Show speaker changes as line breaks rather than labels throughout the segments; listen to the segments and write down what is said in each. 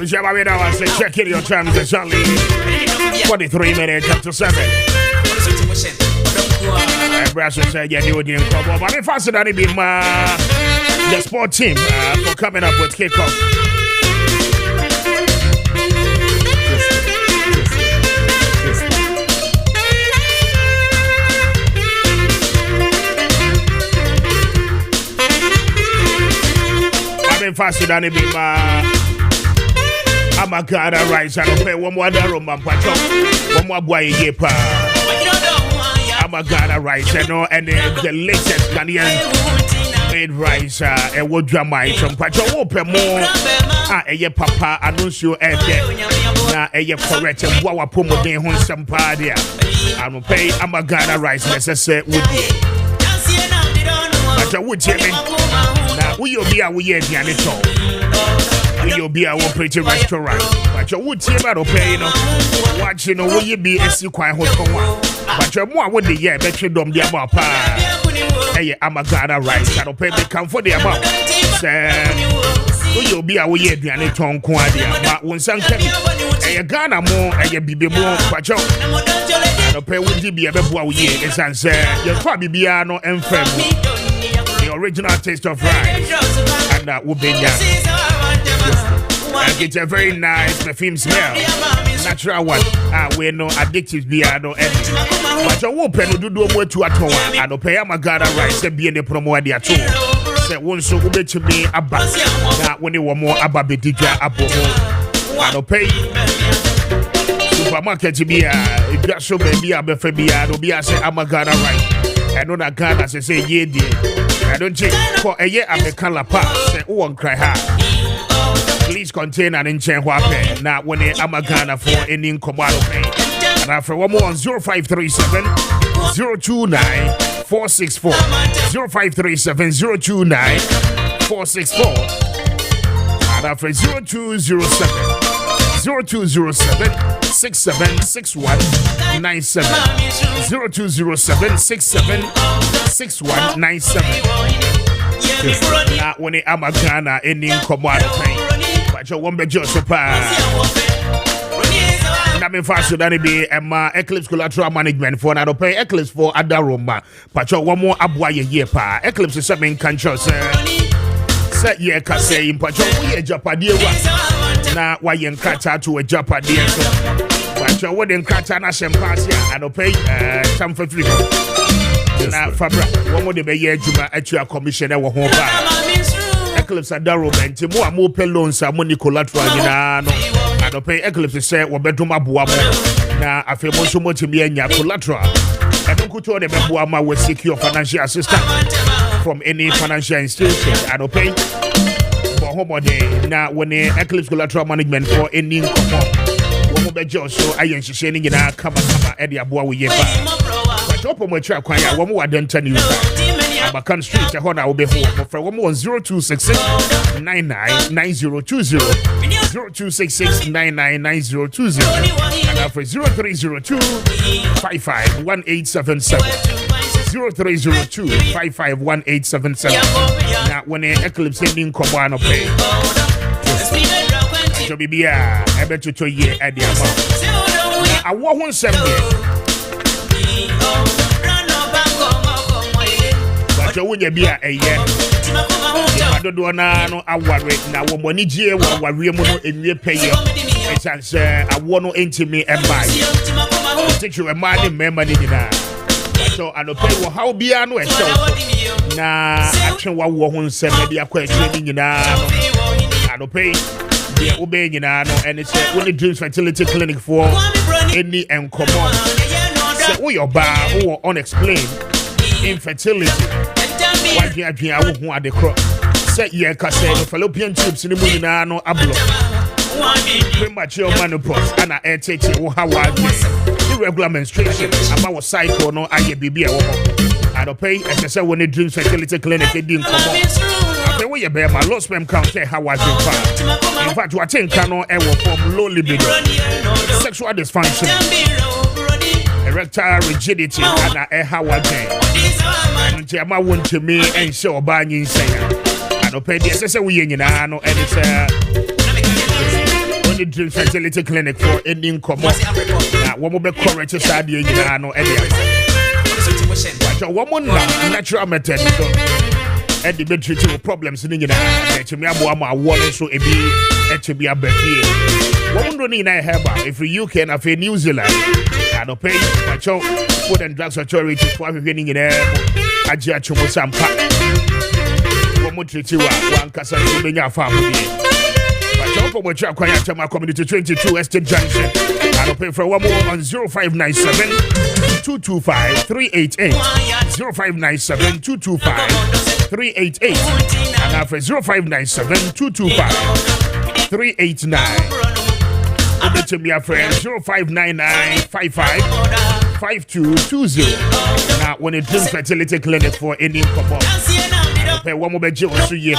Check in your terms. It's only 43 minutes up to 7. Brasser said, yeah, you didn't come up. I'm faster than it being the sport team for coming up with kickoff. I'm faster than it being I'm a god, right? I don't pay one more room, one more boy, yepa. I'm a god, right? And the latest Ghanaian made rice, and what drama from Pacho open more. A papa, I don't show a now a correct and what pomo de hon some party. I don't pay, I'm a god, right? Necessary with you. But I would tell me now, will be our year, you'll be our pretty restaurant. But you would see about pay, watching, will you be a sequine hotel? But you're more with the year, bet you don't be about pa. Hey, I'm a god, right? I don't pay the come for the amount. Will you be our year, the tongue quadia? But when some can, a Ghana more, and you be more, but you don't pay with the be a beboa year. It's answer, you'll probably be no infirm. The original taste of rice, and that would be it's a very nice perfume smell. Natural one. We no addictive beer no anything. But you open to do more to at home. I don't pay my god rice be in the promo at the at home. Say one so ube to me a bass. Now when you want more about the DJ abo. I don't pay. Supermarket to be if you show baby a befe be I don't be I say I'm a god rice. I know that god as I say yeah dear. I don't check for a year I'm a color pass. Say oh and cry hard. Please contain an inch and whapping. Now, when I'm a Ghana for any commodity pay. And after one more on 0537 029 464 0537 029 464 and after 0207 0207 6761 97 0207 6761 97 Now, when I'm a Ghana any commodity pay. Your one be just so I'm faster than it be Eclipse collateral management for another pay Eclipse for other room. But your one more abway year pa Eclipse is something conscious. Set ye can say in Pacho, we a Japadia. Now, why you cratter to a Japadia? But your wedding cratter and a champagne and pay some for free. Now, Fabra, one more the year Juma at your commissioner or home. Eclipse at Darrow and Timo more pelons are money collateral. I don't pay Eclipse say or bedroom abuamo. Now I feel so much to be in your collateral. I don't go to the Babuama with secure financial assistance from any financial institution. I don't pay for home day. Now when the Eclipse collateral management for any income. One more bedroom so I am sharing in our come at the Abua with Yepa. But open my track, one more identity news. Abakan Street, I will be home for 0266 999020 0266 999020 and after 0302 551877 0302 551877. Now when the Eclipse ending Kobano pay to be a better to year at the amount. I want 170. So when you be a year, I don't know no aware now when money G wa remono in your pay it's as I want to intimate and buy take you a money member na so I don't pay how be an we so na action wa wo hun se me dia question na I don't pay the obey na no and it's when the dreams fertility clinic for any and come on so we your bar or unexplained infertility. Why do you want the crop? Set ye cassette of fallopian tubes in the moon no ablo. Premature menopause and I take it how I do. Irregular menstruation. I'm our cycle no I be a woman. I don't pay as I said when the dreams fertility clinic they didn't come on. After we bear my low sperm count how I do. In fact, what think cannot ever form low libido, sexual dysfunction, erectile rigidity, and a how I do. And Jama won't to me and show banging say I don't pay this as a we in and it's Only Dream Fertility Clinic for ending common. One more correct study in the woman natural method. And the treating problems in the United so it be a better. Woman don't need a herba if you can have a New Zealand. I don't pay my Food and Drugs Authority for winning in air. I judge you with some pack. One more treaty one casa to be your family. But what you acquire to my community 22 Estate Junction. I don't pay for one more on 0597 225 388 0597 225 388 and after 0597 225 389. To be a friend 0599 55 5220. Now when it is fertility clinic for any couple. Pay one more bed also year.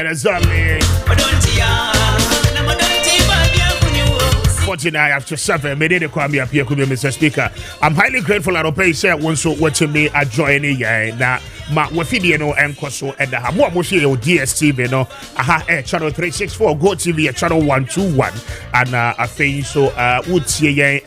Exactly. 49 after 7. Made it Kwame Appiah Kubi, Mr. Speaker. I'm highly grateful. I don't pay say once so watching me a joining now. Ma wafidi no enkoso and the more moshi o DSTV no channel 364 Go TV channel 121 and I think so would see a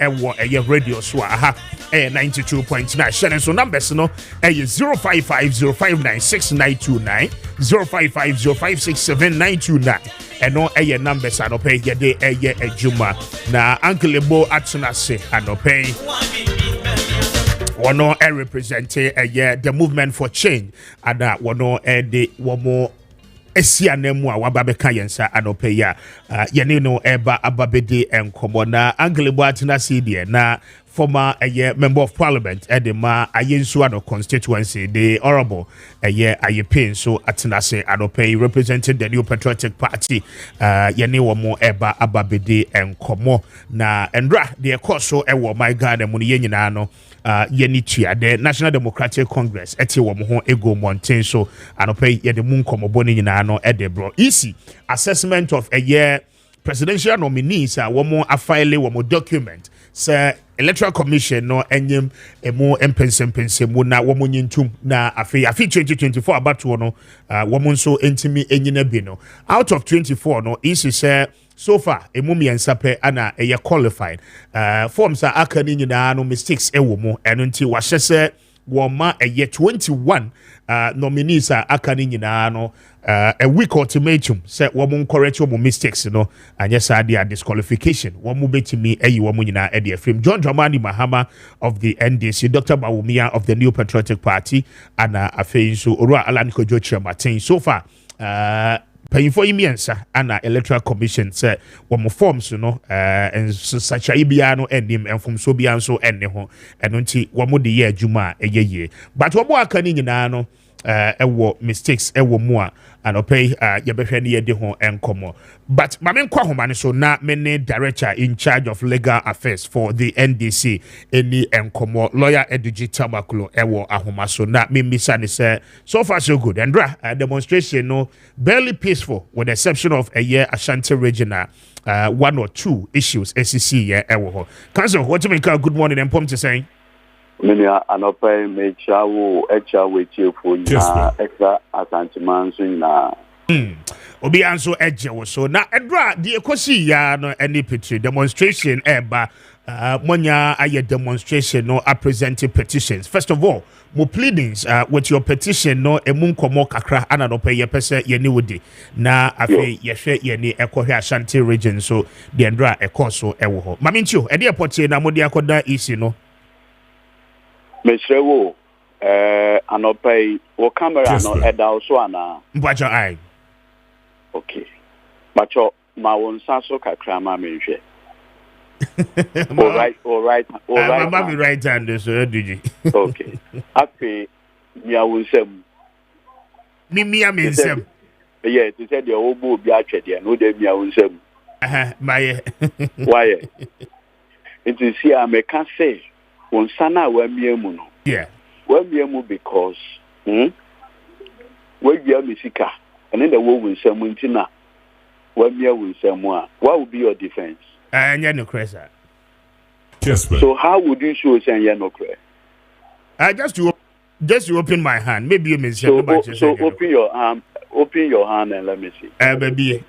radio so 92.9 channel so numbers no 0550596929 0550567929 and no numbers I don't pay your day a juma na Uncle Ebo Atsunase I don't pay one no represent the movement for change and that one no one more esianemu a wababeka yensa anope ya yene no eba ababede enkomo na Anglebo Atenase die na former member of parliament edema ayensu ano constituency the honorable Ayepin so Atenase anope representing the New Patriotic Party yene womo eba ababede enkomo na endra the koso ewo my God mu ye nyina no Yenitia, the National Democratic Congress, eti womo ego mountain so anope ye de mun komoboni nyina no edebro easy assessment of a year presidential nominees womo afile womo document say Electoral Commission no enyem emo empensempensemu na womo nyintum na afi 2024 abatu no womo nso entimi enyina bi no out of 24 no easy say so far emumi ensape ana eye qualified forms are akani nyina no mistakes ewo mu eno nti wahye woma eye 21 nominees are akani nyina no a week ultimatum say womo correct womo mistakes no anya sa dia disqualification womo betimi eyi womo nyina e de film John Dramani Mahama of the NDC, Dr. Bawumia of the New Patriotic Party and afeinso Orua Alaniko Jochia Martin so far paying for imiensa and Electoral Commission say one more forms and such a ibiano and him and from Sobianso and Neho and until one more the year Juma a year. But one more can in ano mistakes more and obey Yabefeni Deho and Como. But Mamen Kwahomani so not many director in charge of legal affairs for the NDC any and Como lawyer Edigi Tabakulo Ewo Ahoma so not me Missani say so far so good and demonstration no barely peaceful with the exception of a year Ashanti regional 1 or 2 issues SEC Ewo. Council what to make a good morning and to say
many anope make chawo echa wechi for na extra asantiman so na
obi anso eje so na edra the ekosi ya no any petri demonstration eba monya aye demonstration no a presenting petitions. First of all, mo pleadings with your petition no emu nkomo kakra ananope ye pese ye ni wodi na afi ye hwe ye ni ekohwe Ashanti region so the endra ekoso ewo ho mamintio e de portie na modi akoda isi no
Mesrewo anope wo camera no eda so ana
mbwajo ai
okay macho ma won saso kakra ma menhwe all right
mama me right hand so did
okay happy mia won sem
mia me sem
yeah it said the obo obi atwede no de mia won sem
my
why it is here me can say won sana wa miemu no
yeah
wa miemu because we bia misika and then the wo won sem ntina wa mia won sem a what will be your defense
anya no cresa
Kessben.
So how would you show saying you're no clear?
Just to open my hand. Maybe you mentioned
So,
nobody
so open your hand and let me see.
baby.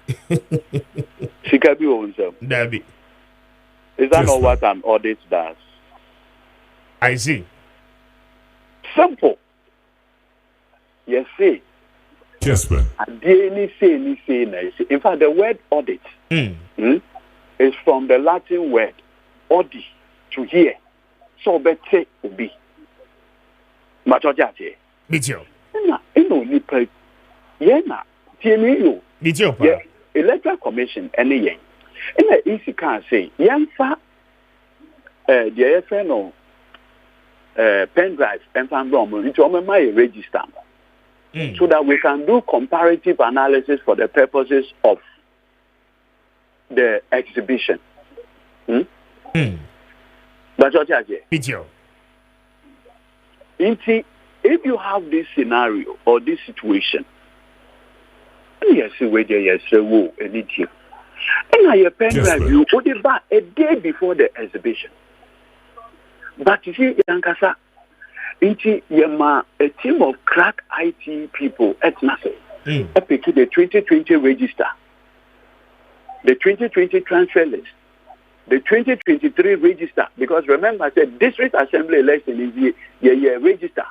Sikabi owns
Dabi.
Is that
Yes,
not
ma'am.
what an audit does?
I see.
Simple. Yes, see.
Kessben.
In fact, the word audit is from the Latin word audi, to hear. So better will be. Machojaje.
Mitio.
Nipa. Yena. Tienio.
Mitio.
Yeah. Electoral Commission, any yen. In the easy can say, Yanfa, the FNO, pen drive, and fan room, into my register. So that we can do comparative analysis for the purposes of the exhibition. That's what I say.
Mitio.
If you have this scenario or this situation, yes, whether yes, anything. And I pen drive you put it back a day before the exhibition. But you see, Yankasa, a team of crack IT people at NASA, pick the 2020 register, the 2020 transfer list, the 2023 register. Because remember, I said district assembly election is the register.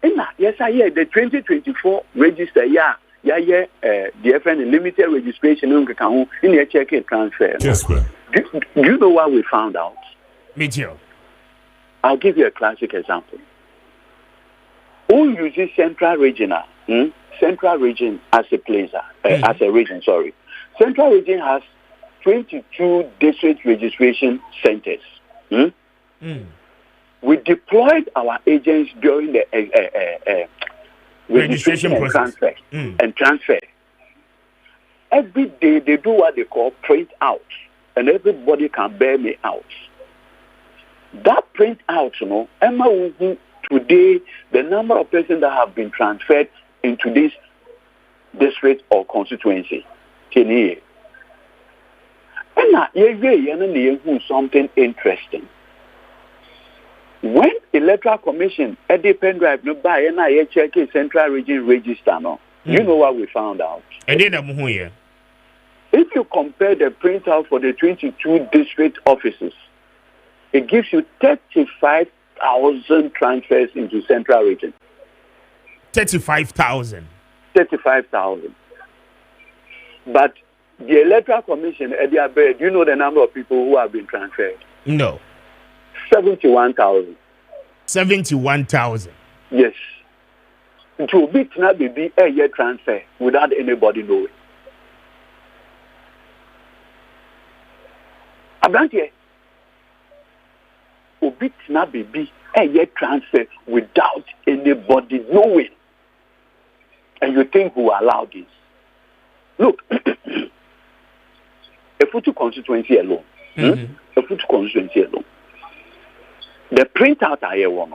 And yes, I hear the 2024 register. The FN limited registration in the check transfer.
Kessben.
Do you know what we found out?
Mitio.
I'll give you a classic example. Who uses central region as a place, as a region, sorry. Central region has 22 district registration centers. We deployed our agents during the registration and transfer. Every day they do what they call print out, and everybody can bear me out. That print out, Emma today, the number of persons that have been transferred into this district or constituency. And something interesting. When Electoral Commission at the pen drive no buy and I check a central region register, you know what we found out?
If
If you compare the printout for the 22 district offices, it gives you 35,000 transfers into central region.
35,000.
35,000. But the Electoral Commission at the do you know the number of people who have been transferred?
No.
71,000.
71,000.
Yes. To be not be a year transfer without anybody knowing. Abrantie, Obit not be a year transfer without anybody knowing. And you think who allowed this? Look, a Futu constituency alone. A Futu constituency alone. The printout I want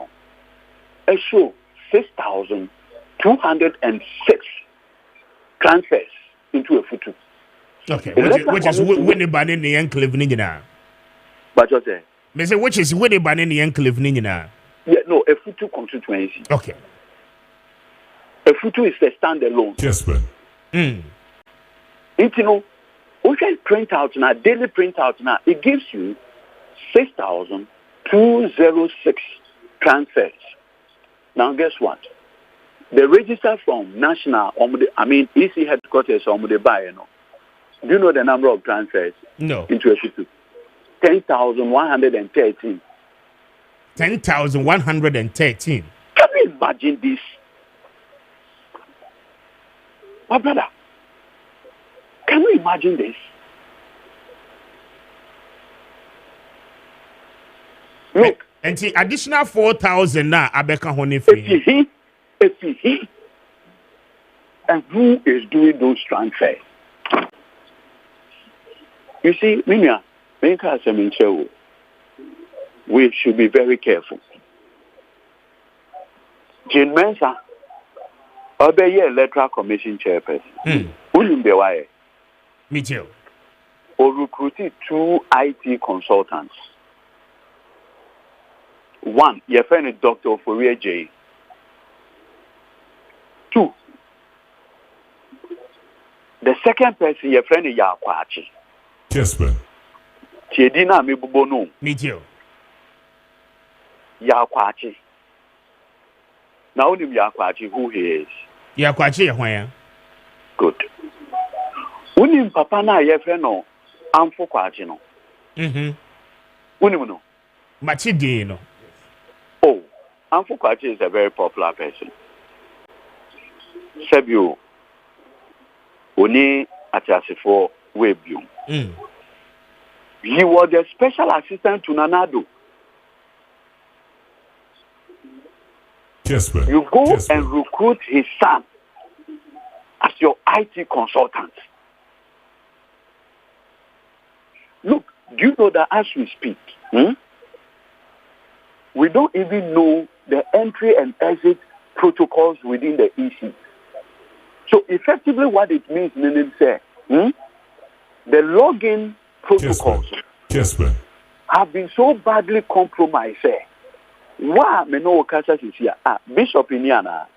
to show 6,206 transfers into a Futu.
Okay, which is winning by the enclave Nina.
But you say,
Me say which is winning by the enclave Nina.
yeah, no, a Futu constituency.
Okay.
A Futu is a standalone.
Kessben.
You know, we can print out now, daily printout now, it gives you 6,206 transfers. Now, guess what? The register from national, EC headquarters, do you know the number of transfers?
No.
Into a Futu? 10,113.
10,113.
Can you imagine this? My brother, can you imagine this? Look,
And the additional 4,000 now, Abeka Honifi.
And who is doing those transfers? You see, we should be very careful. Jane Mensa, Electoral Commission chairperson. Who in the way?
Me too.
or recruited 2 IT consultants. One, your friend is Dr. Fourier J. 2, the second person, your friend is Yakwachi.
Kessben.
Tiedina Mibubono.
Meet you.
Yakwachi. Now, only Yakwachi, who he is.
Yakwachi, where?
Good. Unim papa na your friend no, Amfo Kwachi no. Unim no.
Machidi no.
Oh, Amfo Kwachi is a very popular person. Sebio. Oni Atasifo Webium. He was the special assistant to Nanado.
Kessben.
You go and recruit his son as your IT consultant. Look, do you know that as we speak, we don't even know the entry and exit protocols within the EC. So effectively what it means, meaning say, the login protocols have been so badly compromised. Why me no Okasa is here? Bishop Iniana.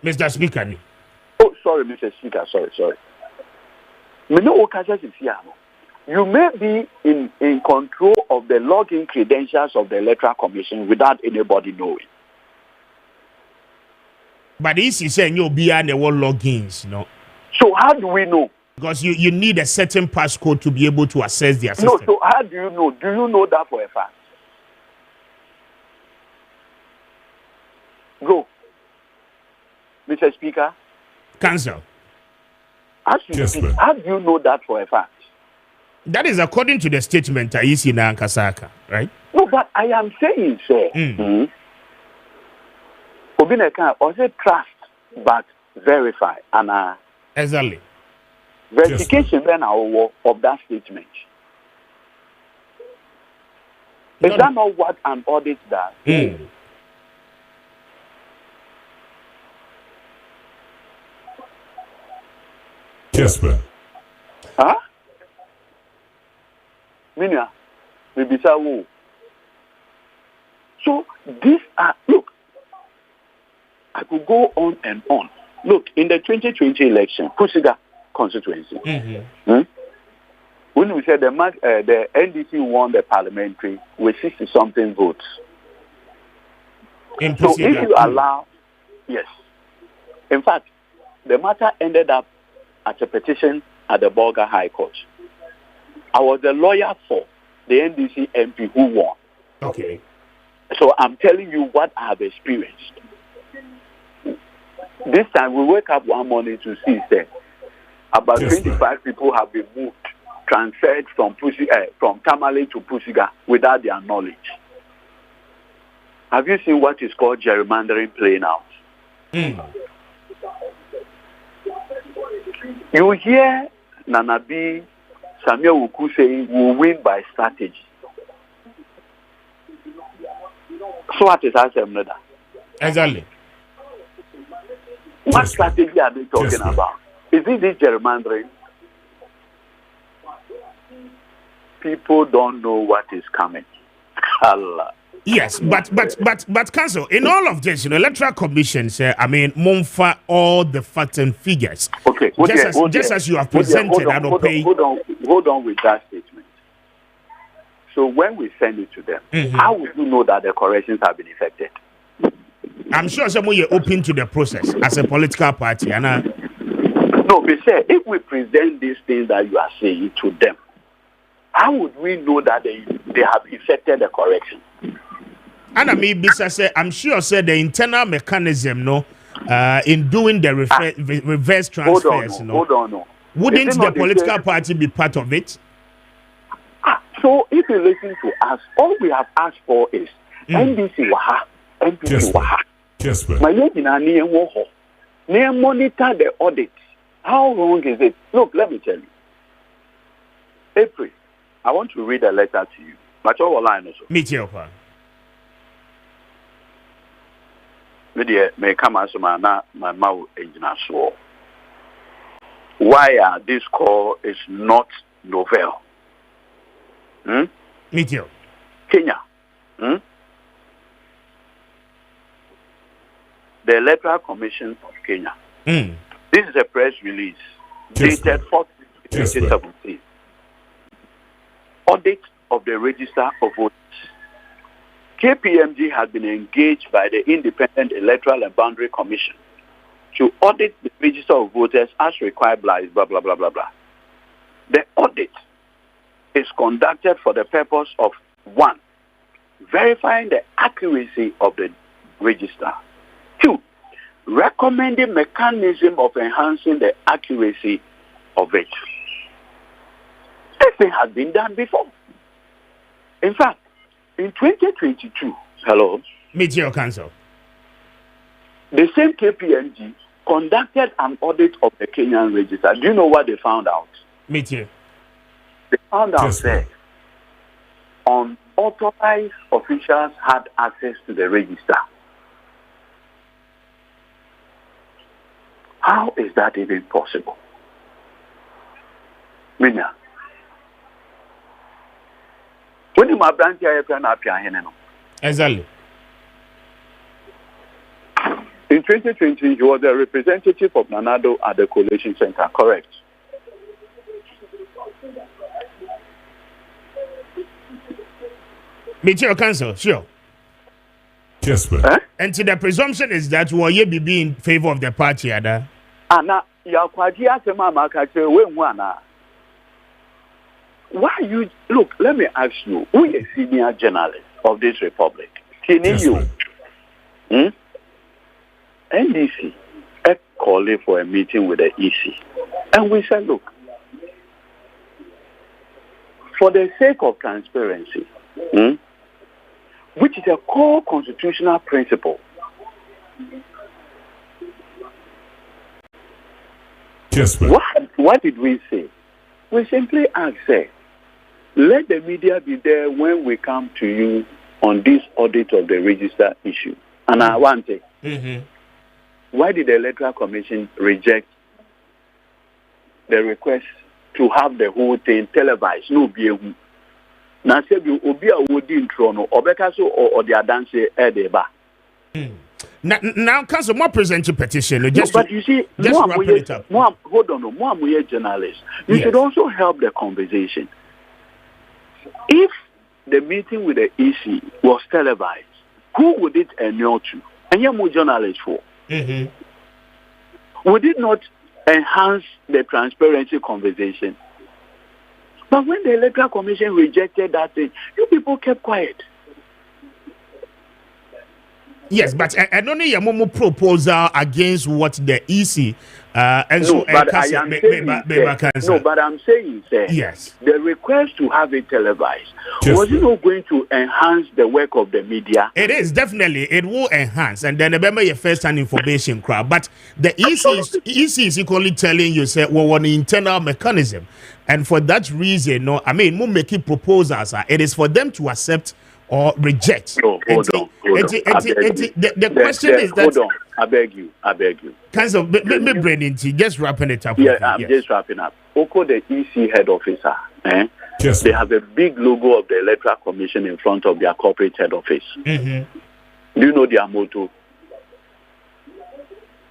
Mr. Speaker.
Oh, sorry, Mr. Speaker. Sorry. Me no Okasa is here. You may be in control of the login credentials of the Electoral Commission without anybody knowing.
But this is saying you'll be on the wall logins, no?
So how do we know?
Because you need a certain passcode to be able to access the system.
No, so how do you know? Do you know that for a fact? Go. Mr. Speaker.
Cancel.
How do you know that for a fact?
That is according to the statement I see in Kasaka, right?
No, but I am saying, sir. Obineka also trust but verify and
exactly
verification then of that statement. Is that not what an audit does?
Kessben.
Huh? Minya, Bibisa wo. So these are look. I could go on and on. Look, in the 2020 election, Pusiga constituency, when we said the NDC won the parliamentary with 60-something votes.
In
so
Pusiga.
If you allow, yes. In fact, the matter ended up at a petition at the Bolga High Court. I was the lawyer for the NDC MP who won.
Okay.
So I'm telling you what I have experienced. This time we wake up one morning to see that about 25 people have been moved, transferred from Tamale to Pusiga without their knowledge. Have you seen what is called gerrymandering playing out? You hear Nanabi Samuel Wuku saying we'll win by strategy. So what is that?
Exactly.
What strategy are they talking about? Is it this gerrymandering? People don't know what is coming. Allah.
Yes, but council, in all of this, Electoral Commission say, Monfa all the facts and figures.
Okay.
Just as you have presented,
hold on with that statement. So when we send it to them, how would you know that the corrections have been effected?
I'm sure someone you're open to the process as a political party, and
no, but say if we present these things that you are saying to them, how would we know that they have effected the correction?
And I'm sure the internal mechanism, in doing the reverse transfers,
hold on.
Wouldn't the political party be part of it?
So if you listen to us, all we have asked for is NDC Waha, NPC Waha. My monitor the audit. How wrong is it? Look, let me tell you. April, I want to read a letter to you. But all line also.
Meet you, pa.
May come as my mouth engineer so. Why this call is not novel?
Meet you.
Kenya. The Electoral Commission of Kenya. This is a press release dated 4th 2017. Audit of the Register of Voters. KPMG has been engaged by the Independent Electoral and Boundary Commission to audit the Register of Voters as required by blah, blah, blah, blah, blah. The audit is conducted for the purpose of 1, verifying the accuracy of the register. 2, recommending mechanism of enhancing the accuracy of it. This thing has been done before. In fact, in 2022,
Meet your council.
The same KPMG conducted an audit of the Kenyan register. Do you know what they found out?
Meet you.
They found out that unauthorized officials had access to the register. How is that even possible? Mina. When you my branch here,
Exactly.
In 2020, he was a representative of Nanado at the Coalition Center, correct?
Meet your council, sure.
Kessben.
And the presumption is that you be in favor of the party, Ada.
Anna, why you look? Let me ask you: who is senior journalist of this republic? Can you? NDC calling for a meeting with the EC, and we said, look, for the sake of transparency, which is a core constitutional principle.
Kessben.
What did we say? We simply asked, let the media be there when we come to you on this audit of the register issue. And I want it. Why did the Electoral Commission reject the request to have the whole thing televised? No, be now say you obi a wodi intro no obeka so or the dance edeba.
Now, council more present your petition.
But you see,
just wrap it up.
Hold on, more journalists. You should also help the conversation. If the meeting with the EC was televised, who would it enable to? And you're more journalists for. Would it not enhance the transparency conversation? But when the Electoral Commission rejected that thing, you people kept quiet.
Yes, but I don't need a more proposal against what the EC and
no, but I'm saying,
yes,
the request to have it televised was it not going to enhance the work of the media?
It is definitely, it will enhance, and then remember your first-hand information crowd. But the EC is equally telling you, say, well, on the internal mechanism, and for that reason, no, I mean, making proposals, it is for them to accept or reject.
No, hold on.
The question is that.
Hold on. I beg you.
Council, me brain into just wrapping it up.
Yeah, I'm just wrapping up. Oko, the EC head officer,
Yes,
they have a big logo of the Electoral Commission in front of their corporate head office. Do you know their motto?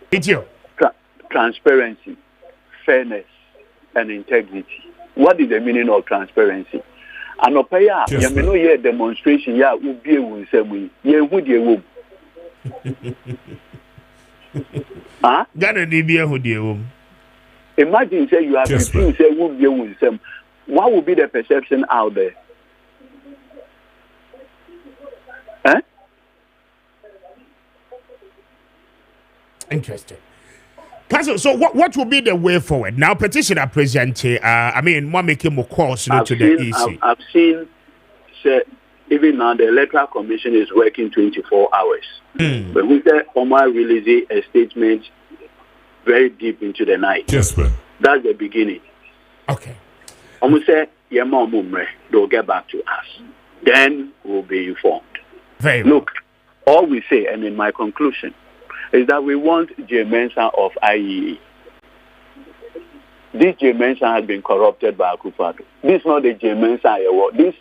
It's you.
Transparency, fairness, and integrity. What is the meaning of transparency? Anopaya, you may know your demonstration, yeah, will be able to say, yeah, would you? Huh? Imagine, say, you have refused, say, would be able to say, what would be the perception out there?
Interesting. Council, so what will be the way forward? Now, petitioner present, I mean, what making more calls to the EC?
I've seen, say, even now the Electoral Commission is working 24 hours. But we said Omar released a statement very deep into the night.
Kessben.
That's the beginning.
Okay.
Omar said, they'll get back to us. Then we'll be informed.
Very well.
Look, all we say, and in my conclusion, is that we want J. Mensah of IEE. this J. Mensah has been corrupted by Akufo-Addo. This is not the J. Mensah award. This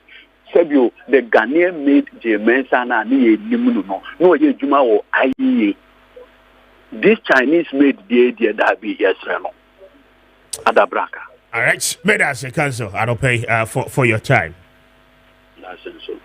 Sebio, the Ghanaian made J. Mensah na ni no ye juma wo IEA. This Chinese made the idea that be yes no. Adabraka.
All right, made as a council. I don't pay for your time.
That's so.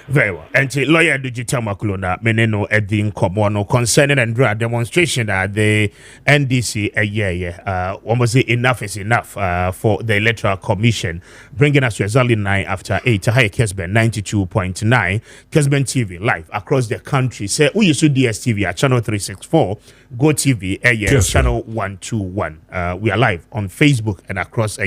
Very well. And lawyer Digital Makulona Meneno Edin Komono concerning and draw demonstration that the NDC almost say enough is enough for the Electoral Commission, bringing us to exactly 9 after 8. High Kessben 92.9 Kessben TV live across the country. Say we used to DSTV at channel 364, Go TV channel 121. We are live on Facebook and across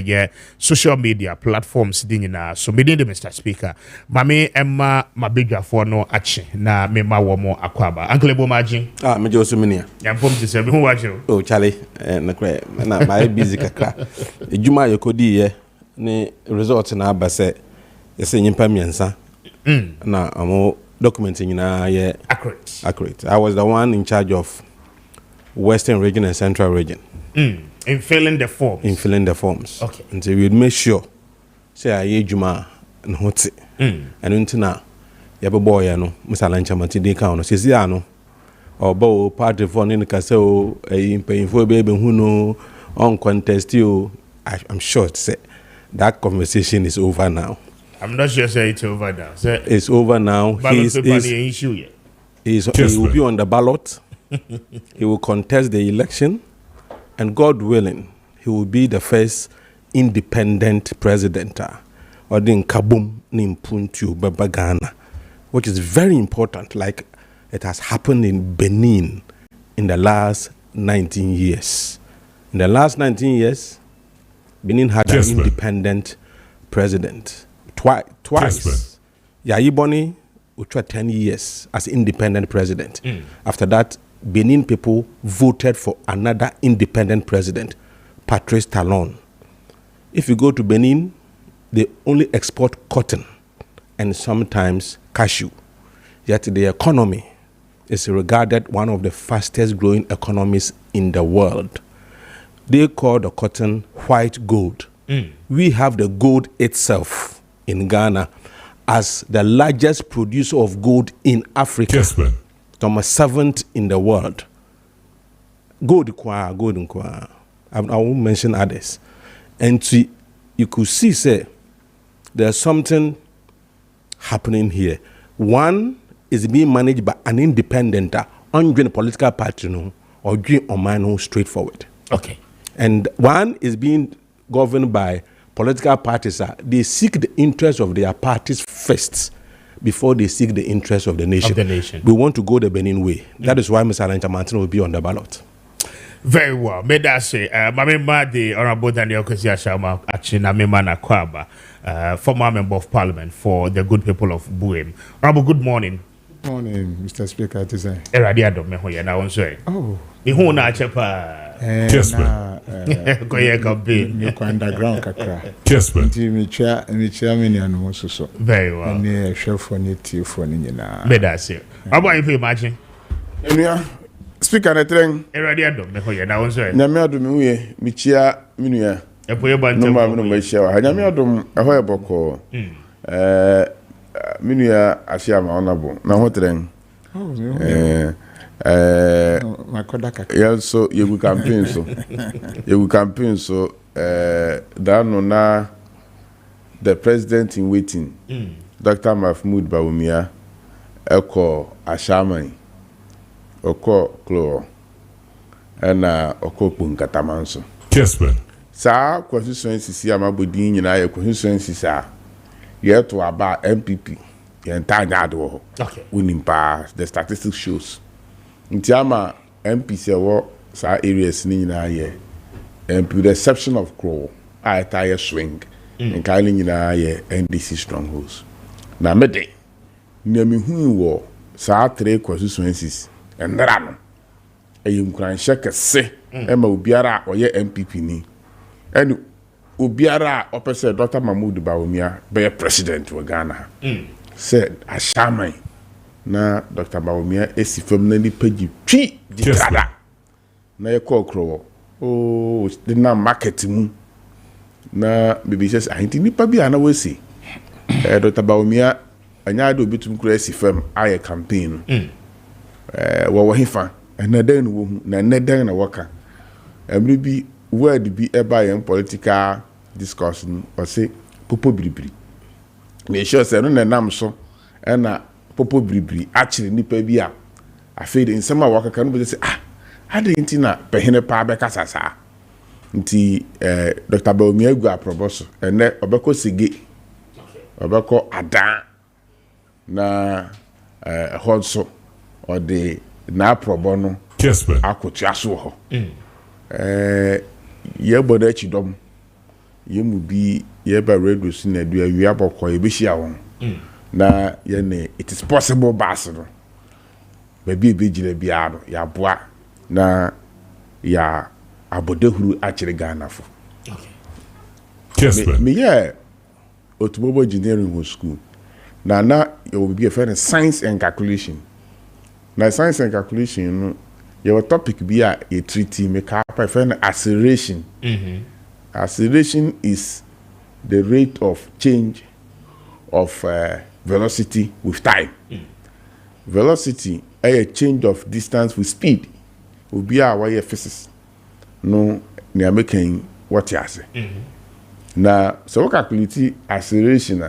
social media platforms. So me Mr. Speaker, Mame Emma Mabigwa for no action na me ma wo mo akwaba Uncle Ebo Majin
me Joseph Minia
ya pom ti se be hu wa je
oh Charlie na kra na my busy kakra ejuma yekodi ye ne result na abase yese nyimpa miensa na amo document nyina ye accurate. I was the one in charge of Western region and Central region
in filling the forms okay
until we would make sure say aye ejuma nhote and untina yabbo ya no musalancha matidi ka no sisi ano obo party for ni ka say o impayinfo be hu no on contest you. I'm sure say that conversation is over now.
I'm not sure say it's over now.
It's over now. He will be on the ballot. He will contest the election, and God willing, he will be the first independent president. Odin kabum ni mpuntu baba Ghana, which is very important, like it has happened in Benin in the last 19 years. In the last 19 years, Benin had an independent president. Twice. Yayiboni would try 10 years as independent president. After that, Benin people voted for another independent president, Patrice Talon. If you go to Benin, they only export cotton and sometimes cashew. Yet the economy is regarded one of the fastest growing economies in the world. They call the cotton white gold. We have the gold itself in Ghana as the largest producer of gold in Africa.
Kessben.
Number 7th in the world. Gold. I won't mention others. And you could see, say, there's something happening here. One is being managed by an independent, unjoined political party, or doing on man straightforward.
Okay.
And one is being governed by political parties. They seek the interests of their parties first before they seek the interests of the nation. We want to go the Benin way. That is why Mr. Alancha Martin will be on the ballot.
Very well. May that say, Mamema the Honorable Daniel Kosia Shama, actually, Namema Nakwaba, former member of Parliament for the good people of Buem. Honorable, good morning.
Good morning, Mr. Speaker.
Eradiado Mehoya, now on say.
Oh,
Ihu na chepa. Koye campaign.
You go underground kakra.
Kessben.
Me chairman and also so.
Very well.
And chef for native for Nina.
May that say. How about you imagine?
Speaker na treng.
Eradiado Mehoya, now on say.
Nyame adom we michia minua.
Epoye bantu.
No ma no machia wa. Nyame adom eho eboko. Minua asia ma onabo. Na ho treng. Yeah, so you campaign so that no na the president in waiting, Dr. Mahmoud Bawumia, Eko Ashamai, Oko Klo, and Oko Punkatamanso.
Kessben.
Sa constituency si amabudin na ye constituency sa yet to about MPP the entire nado.
Okay.
Winning pass the statistics shows. Ntiama MPC wo sa areas ni nyina ye. MP with the exception of Crow, I tire swing. And Kylie nyina ye NDC strongholds. Na mede nyami hu wo sa 3 constituencies endra no. Eyim kran sheke se ema obiara oye MPP ni. And obiara opese Dr. Mahmoud Bawumia be president of Ghana. Said Ashamai na Dr. Bawumia esi fam na ni pagi twi dikrada na ye call Crow. Oh, the na market mu na baby says I think nipa bi ana we see Dr. Baumia anya do bitum kura si fam aye campaign wo hefa na den wo na den na waka emri bi word bi eba yen political discussion or say popo bribri me sure say no na nam so na popo bribri actually nipa bi a afei de nsema waka kan be say adenti na pehene pa be kasasa nti Dr. Baumia gu aproboso ene obeko sige obeko adan na hodso or the na probono
Kessben
akotua so ho ye boda chidom ye mu bi ye ba radio sin na dua wi abokọ ye be hia won na ye ne it is possible bas no ba bi gire bia no ya boa na ya abodehuru akire Ghana fo
Kessben
me ye otubobo engineering school na you will be a friend science and calculation. Now science and calculation, your topic be a treaty make up a friend acceleration. Acceleration is the rate of change of velocity with time. Velocity a change of distance with speed. Will be our way of physics. No, they are making what you say. Now, so calculate acceleration.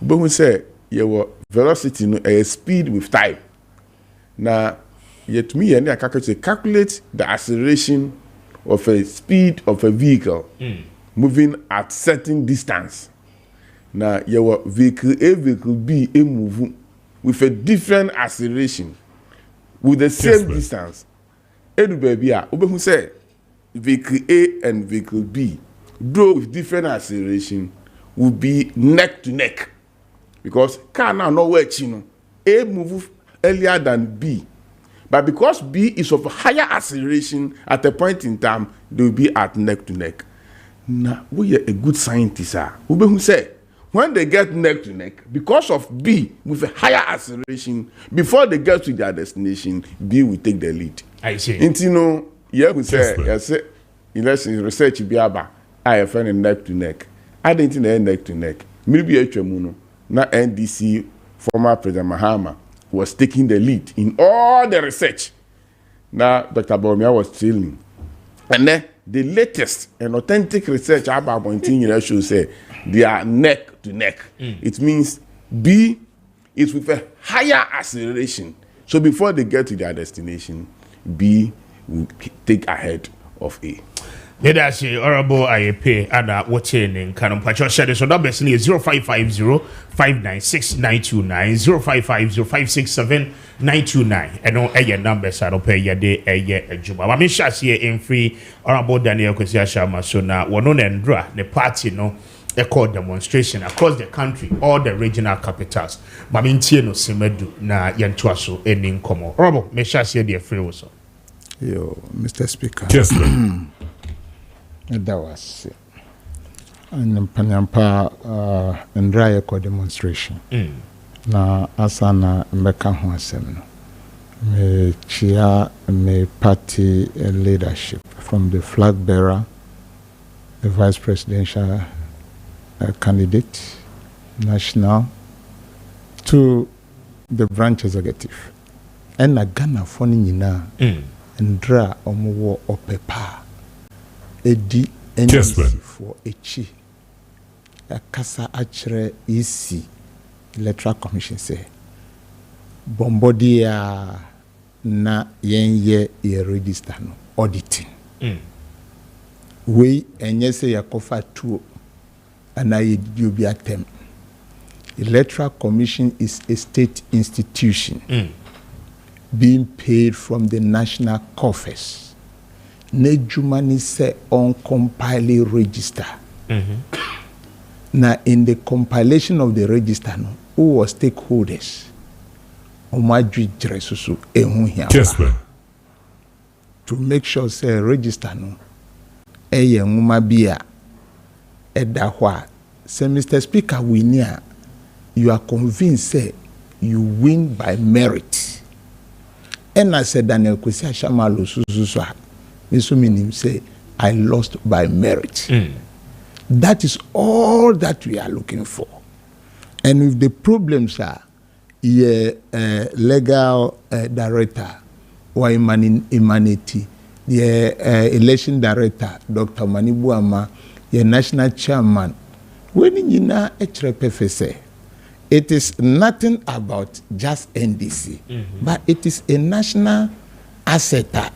But we say your velocity no a speed with time. Now, yet me and I calculate the acceleration of a speed of a vehicle moving at certain distance. Now, your vehicle A, vehicle B, a move with a different acceleration with the same distance. Edu baby who say vehicle A and vehicle B though with different acceleration will be neck to neck. Because car now nowhere chino A move earlier than B, but because B is of higher acceleration at a point in time, they will be at neck to neck. Now we are a good scientist, who say when they get neck to neck, because of B with a higher acceleration, before they get to their destination, B will take the lead.
I see.
And you know, yeah, we say, election research be about I find neck to neck. I didn't know neck to neck. Maybe a chemuno. Now NDC former President Mahama was taking the lead in all the research. Now Dr. Baumia was trailing. And then the latest and authentic research about Montaigne shows say they are neck to neck. It means B is with a higher acceleration. So before they get to their destination, B will take ahead of A.
Let us say, Honorable IAP, and what's in Canon Pacho said, so number is 0550-596-929, and no a numbers are pay your day a year a juba. I mean, here in free, Honorable Daniel Kosiashama, so now, one on and draw the party, no, a court demonstration across the country, all the regional capitals. Mamintino Simedu, na Yantuaso, ending Como. Honorable, may share the free also.
Yo, Mr. Speaker.
Kessben
That was an Panyampa and dry demonstration. Na asana mbeka ho asem no. Me chia me party leadership from the flag bearer, the vice presidential candidate, national, to the branch executive. And na Ghana phone nyina ndra omo opepa. Edi NDC for echi akasa achre EC Electoral Commission say bombodia na yenye ye register no auditing we enye say yakofa tuo ana ye bi atem. Electoral Commission is a state institution being paid from the national coffers. Nejumani say on compile register. Now in the compilation of the register, no, who was stakeholders? Omadri Jesusu ehun
Kessben
to make sure say register no eye nwuma bia eda hwa. Say Mr. Speaker, we near you are convinced say you win by merit. And I said Daniel Kwesi Ashamalo susu so meaning say I lost by merit. That is all that we are looking for. And if the problems are legal director or Imanity, the election director, Dr. Manibuama, the national chairman, when you know it is nothing about just NDC, but it is a national asset.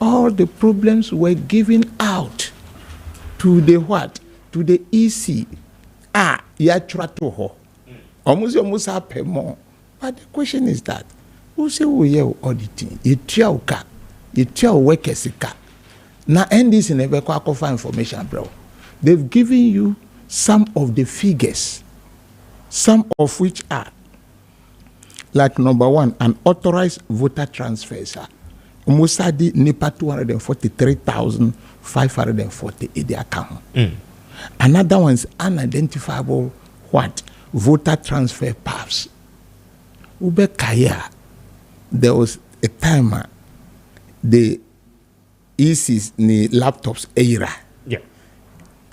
All the problems were given out to the what? To the EC. Almost pay more. But the question is that who say we are auditing? You tell workers. Now NDC never offer information, bro. They've given you some of the figures, some of which are like number one, an authorized voter transfers. Musadi Nipa 243,540 in the account. Another one is unidentifiable what? Voter transfer paths. Ube Kaya, there was a time the EC's ni laptops era.
Yeah.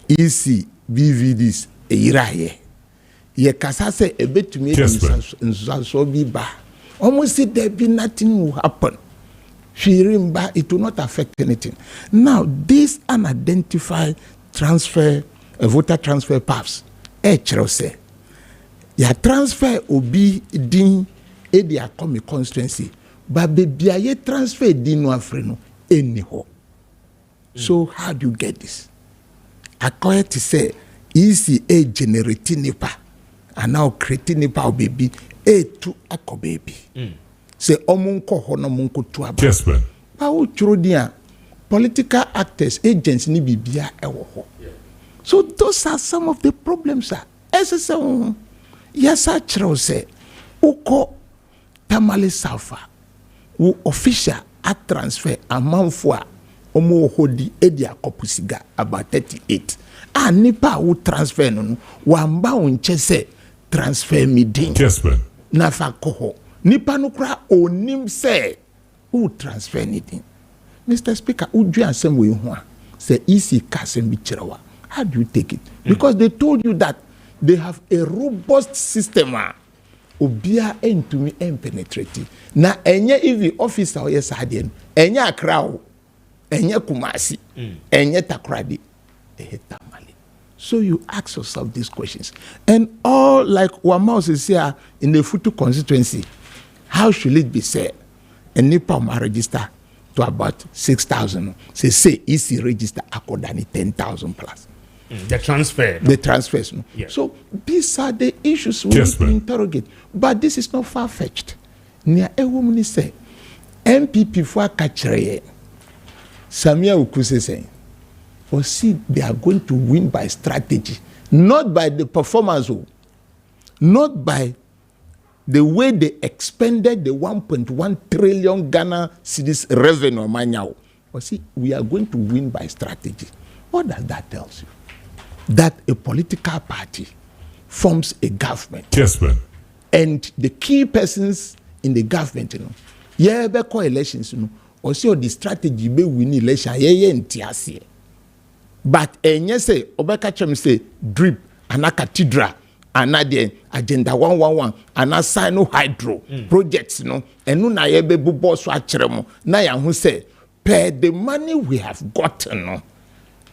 EC BVDs era ye. Ye kasase a bit to me in so be ba. Almost said there be nothing will happen. It will not affect anything. Now, this unidentified transfer, voter transfer paths, say, your transfer will be din a come constituency, but be transfer din no freno anyhow. So how do you get this? According to say, ECA generating nipa, and now creating nipa baby, A2 ako baby. Say omunko hono munko tuaba.
Kessben.
How true political actors, agents ni bibia ewo ho. So those are some of the problems. SSO yes I say uko tamale safa u official at transfer amanfo omo hodi edi akopusiga about 38. Nipa u transfer no wamba unche se transfer meeting.
Kessben.
Nafa koho. Nipa nukra onim say who transfer anything. Mr. Speaker, uju ansem we ho say EC kasem bi chirewa. How do you take it? Because they told you that they have a robust system. Obia entumi penetrate. Na enye EV officer yes hadien. Enye Accra, enye Kumasi, enye Takoradi, Tamale. So you ask yourself these questions. And all like Wamos is here in the Futu constituency. How should it be said? And NIPA register to about 6,000. Say EC register according 10,000 plus.
The transfer.
The transfers. No?
Yeah.
So these are the issues we need to interrogate. But this is not far-fetched. Near a woman say, MPP for Kachere, Samia Ukuse saying, or see, they are going to win by strategy, not by the performance, not by the way they expended the 1.1 trillion Ghana cedis revenue manyao. But see, we are going to win by strategy. What does that tell you? That a political party forms a government.
Kessben.
And the key persons in the government, be call elections, or see the strategy be win election, ntiase. But yes, say Obekachem say drip and a cathedral and the agenda 111 and a sino hydro projects and no na yebe bubo so acheremo na ya hu say per the money we have gotten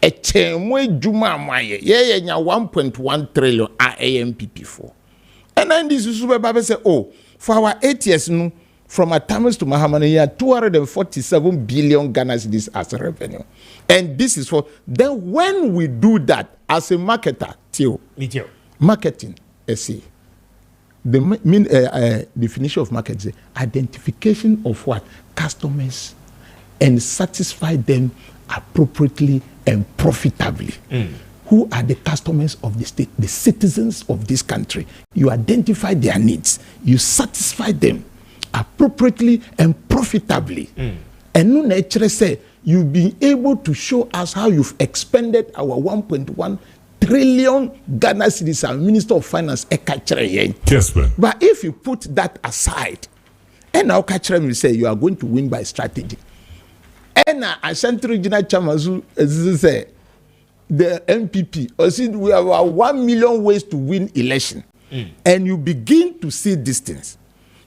a chemwe juma amaye ye nya 1.1 trillion AMPP for. And then this is where say for our 8 years from Atamis to Mahamani, 247 billion Ghana cedis as a revenue. And this is for, then when we do that as a marketer, marketing, see, the definition of marketing is identification of what? Customers and satisfy them appropriately and profitably. Who are the customers of the state? The citizens of this country. You identify their needs. You satisfy them appropriately and profitably. And no nature say you've been able to show us how you've expended our 1.1 trillion Ghana cedis and Minister of Finance
Kessben.
But if you put that aside, and now Kachre will say you are going to win by strategy. And And a central regional chamazu say the MPP or see we have 1 million ways to win election. And you begin to see these things.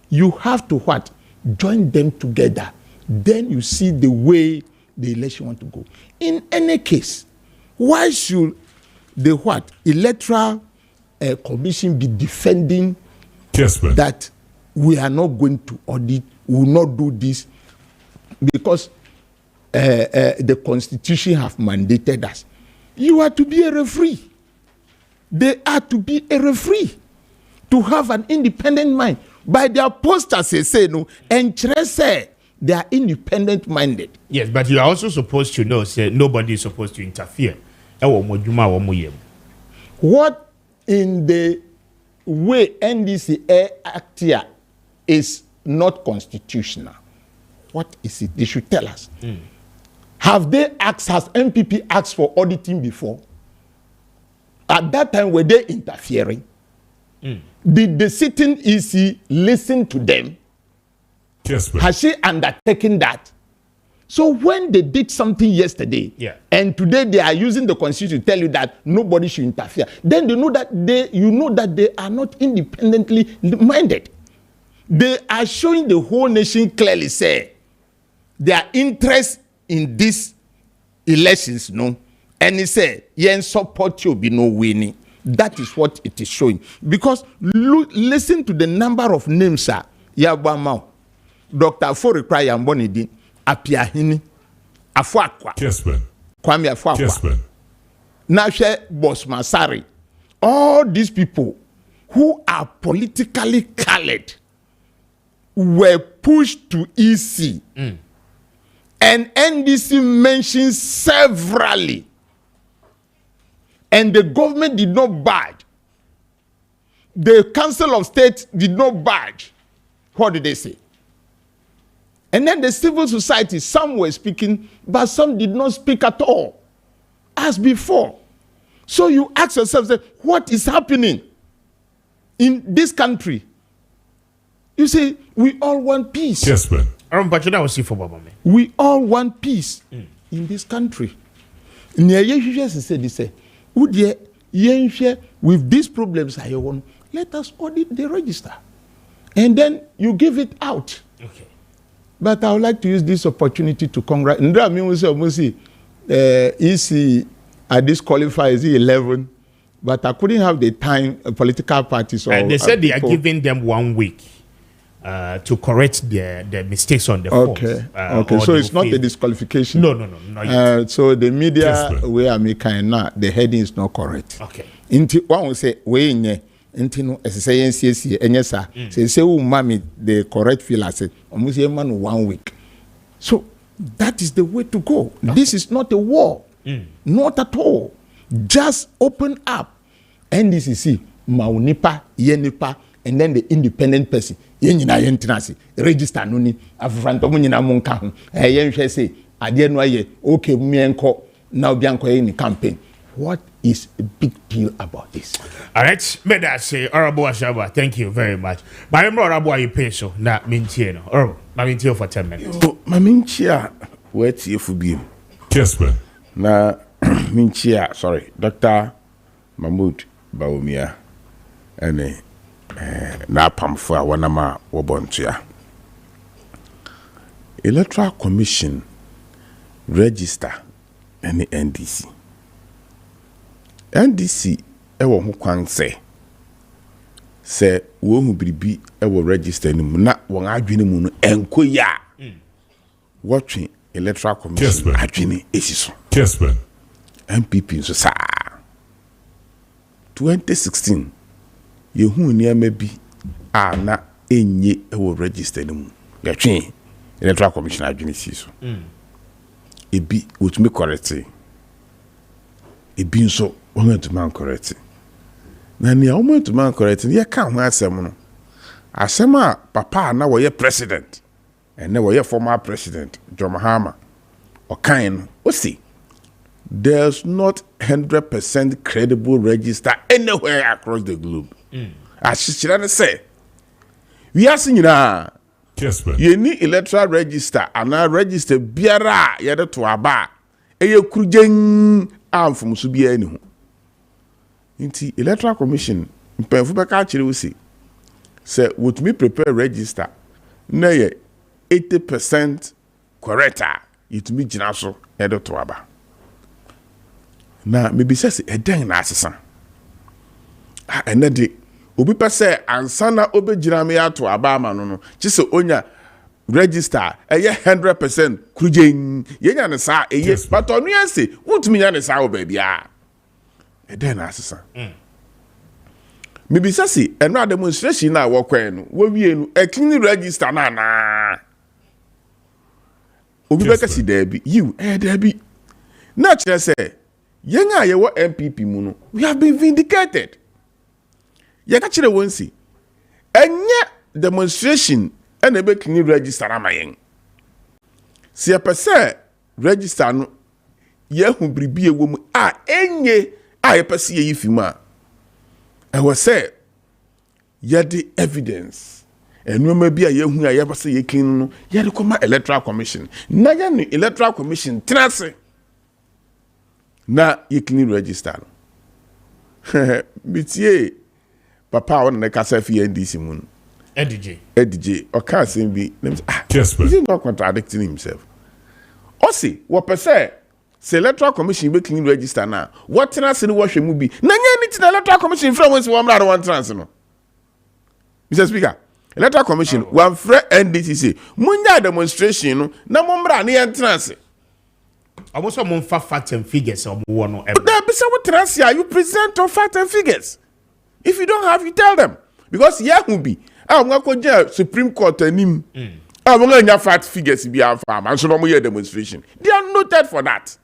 You have to what? Join them together. Then you see the way the election want to go. In any case, why should the what? Electoral Commission be defending
Kessben.
that we are not going to audit, we will not do this because the Constitution have mandated us. You are to be a referee. They are to be a referee, to have an independent mind. By their posters, they say no, and say they are independent minded.
Yes, but you are also supposed to know, say nobody is supposed to interfere.
What in the way NDC act here is not constitutional? What is it? They should tell us. Have they asked, has MPP asked for auditing before? At that time, were they interfering? Did the sitting EC listen to them?
Kessben.
Has she undertaken that? So when they did something yesterday, and today they are using the Constitution to tell you that nobody should interfere, then you know that they are not independently minded. They are showing the whole nation clearly say their interest in these elections, no, and he said, "Yen support you be no winning." That is what it is showing. Because listen to the number of names, sir. Yabamau, Dr. Forikra Yambonidi, Appiah Kubi,
Kessben.
Kwame Appiah Kubi,
Kessben.
Nashe Boss Masari. All these people who are politically colored were pushed to EC. And NDC mentioned severally. And the government did not budge. The Council of State did not budge. What did they say? And then the civil society, some were speaking, but some did not speak at all, as before. So you ask yourself, say, what is happening in this country? You say, we all want peace.
Kessben.
We all want peace in this country. With these problems, let us audit the register. And then you give it out.
Okay.
But I would like to use this opportunity to congratulate. EC are disqualified as 11, but I couldn't have the time, political parties. Or,
and they said they are giving them 1 week to correct their mistakes on the forms.
Okay, so it's not a disqualification.
No, not yet.
So the media where I'm making the heading is not correct.
Okay.
Into one will say we into no say say mommy the correct feel I said almost a man 1 week. So that is the way to go. Okay. This is not a war. Not at all. Just open up. NDCC, Maunipa, Yenipa, and then the independent person. Yenina yentinasi, register nuni, afranto munyina munka hu. Yenhwe say, ade no aye, okay mienko, now bianko in campaign. What is a big deal about this?
All right, may that say, Honorable Ashaba, thank you very much. But I'm Honorable you pay so, not mintie no. Or mintie for 10 minutes.
Oh, my mintia, wait you for be.
Kessben.
Na mintia, sorry, Dr. Mahmoud Bawumia, and na pamfo a wanama wobontua. Electoral Commission register any NDC. NDC ewo ho kwan se wo hu biribi ewo register ni mu na won adwene mu no enkoya. Watching Electoral Commission adwene esiso.
Kessben.
MPP so sa 2016 yehu niama bi na enye ewo register ni mu. Yatwe Electoral Commission adwene esiso. Ebi wotumi correct. Ebi nso won't to man correct. Na ni won't to man correct. Ye kan ho asem no. Asem a papa na wo ye president. And na wo ye former president John Mahama. O kan no. O see. There's not 100% credible register anywhere across the globe. As she say, we are seeing
Kessben.
You need electoral register and a register biara yede to aba. Eye kurujeng am from so bia ni ho. Nti electoral commission mpemfu be ka kire wo say would me prepare register na ye 80% correct it me gina so yede to aba. Na me bi say eden na asesa. Enede obi pese ansana obegyina me ato aba ama no chise onya register 100% krujen yenya ne sa eye but onu ese wutumi nya ne sa o ba bia eden asesa me bi sase eno demonstration na wokwan no wo wie no clean register na obi beka si dabi you dabi na kire se yenga ye wo MPP mu no we have been vindicated. Yaka chire wonsi enye demonstration and ebe kini register amayen si epese register no yehu bribi ewo mu enye epese ye yifima e wo say ye the evidence enuma bi yehu yepese ye kin no ye de koma electoral commission na ye no electoral commission tenase na ye kini register no bitie papa on the kasa fi NDC mun edj o ka sem bi
Kessben.
He's not contradicting himself. Osi what per se electoral commission be clean register now what trans ni wo hwe mu bi na nya ni ti electoral commission from won se wo mra one trans no Mr. Speaker electoral commission one free NDC say munya demonstration no na mo mra na yen trans
almost some facts and figures or more no
but there be some trans you present on facts and figures. If you don't have, you tell them. Because here will be. I'm going to go to Supreme Court and him. I'm going to fat figures be our farm. And so no more demonstration. They are noted for that.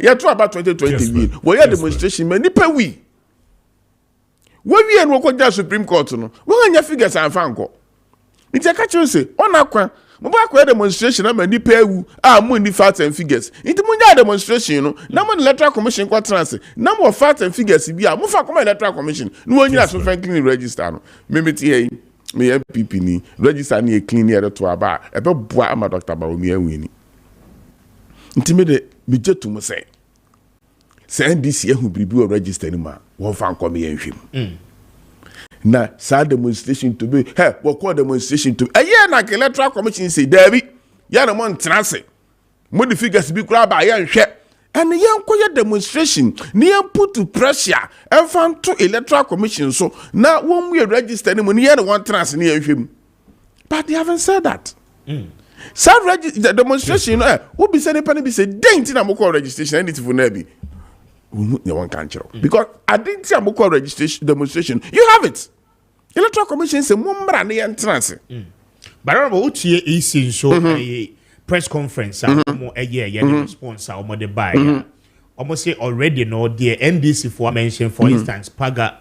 You're talking about 2020. Where your demonstration, many per we. When we are going to Supreme Court, no, we going to figures and fan go. It's a catch you say, on a Mobile demonstration, I'm a nipe money facts and figures. It's a demonstration, no. Now, electoral commission quite transit. Number of facts and figures, be a move for electoral commission. No one has to frankly register. Maybe me MPP ni register ni clean here to aba. Ebe boa ama Dr. Bawumia wini. Intimate me je to say. Say NDC who bribu register ni ma. One fan come here him. Na sa demonstration to be what call demonstration to na electoral commission say David ya na mon trance mo the figures be kura ba ya nhwe and yan koye demonstration ni yan put to pressure and fan to electoral commission so na won we register ni mo ni ya na one trance ni yan hwem but they haven't said that sa the demonstration who be say ne be say dent na mo call registration anything for na bi one can because I didn't see a call registration demonstration. You have it. Electoral Commission say mumbra na entrance.
But I what here is so a press conference more a year response or the buy. Almost say already no the NDC for mention for instance Paga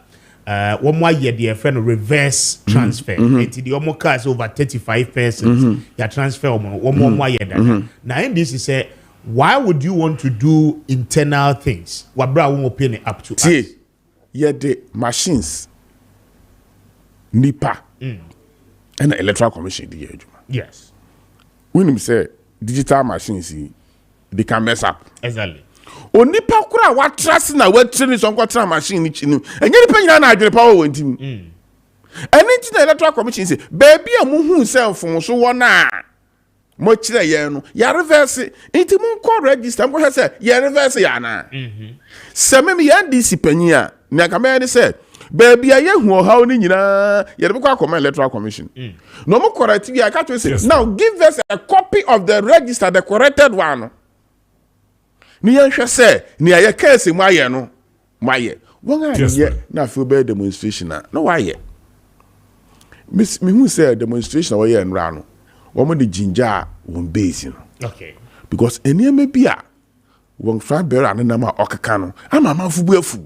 1 more year their friend reverse transfer. Into the almost cars over 35 persons. Ya transfer 1 more year. Now NDC say why would you want to do internal things? What bra won't pay up to us?
Yeah, the machines, NIPA, and the Electoral Commission.
Yes.
When you say digital machines, they can mess up.
Exactly.
O NIPA kura what trust na what training some control machine ni chinu. And you depend na adwene power won tim. And into the Electoral Commission say, baby, amuhu self so one mo kire ye no ya reverse enti mo call register mo say ya reverse ya na se me ya NDC panyia na ka me say baby ya hu how ni nyina ya de kwa come electoral commission no mo correct ya ka to say now give us a copy of the register the corrected one ni ya hwe say ni ya case mo aye no mo aye won aye na feel be demonstration na no aye me hu say demonstration wa ye nra no woman the ginger won base
okay
because any me bia won fra bear and na ma okaka no ama manfu afu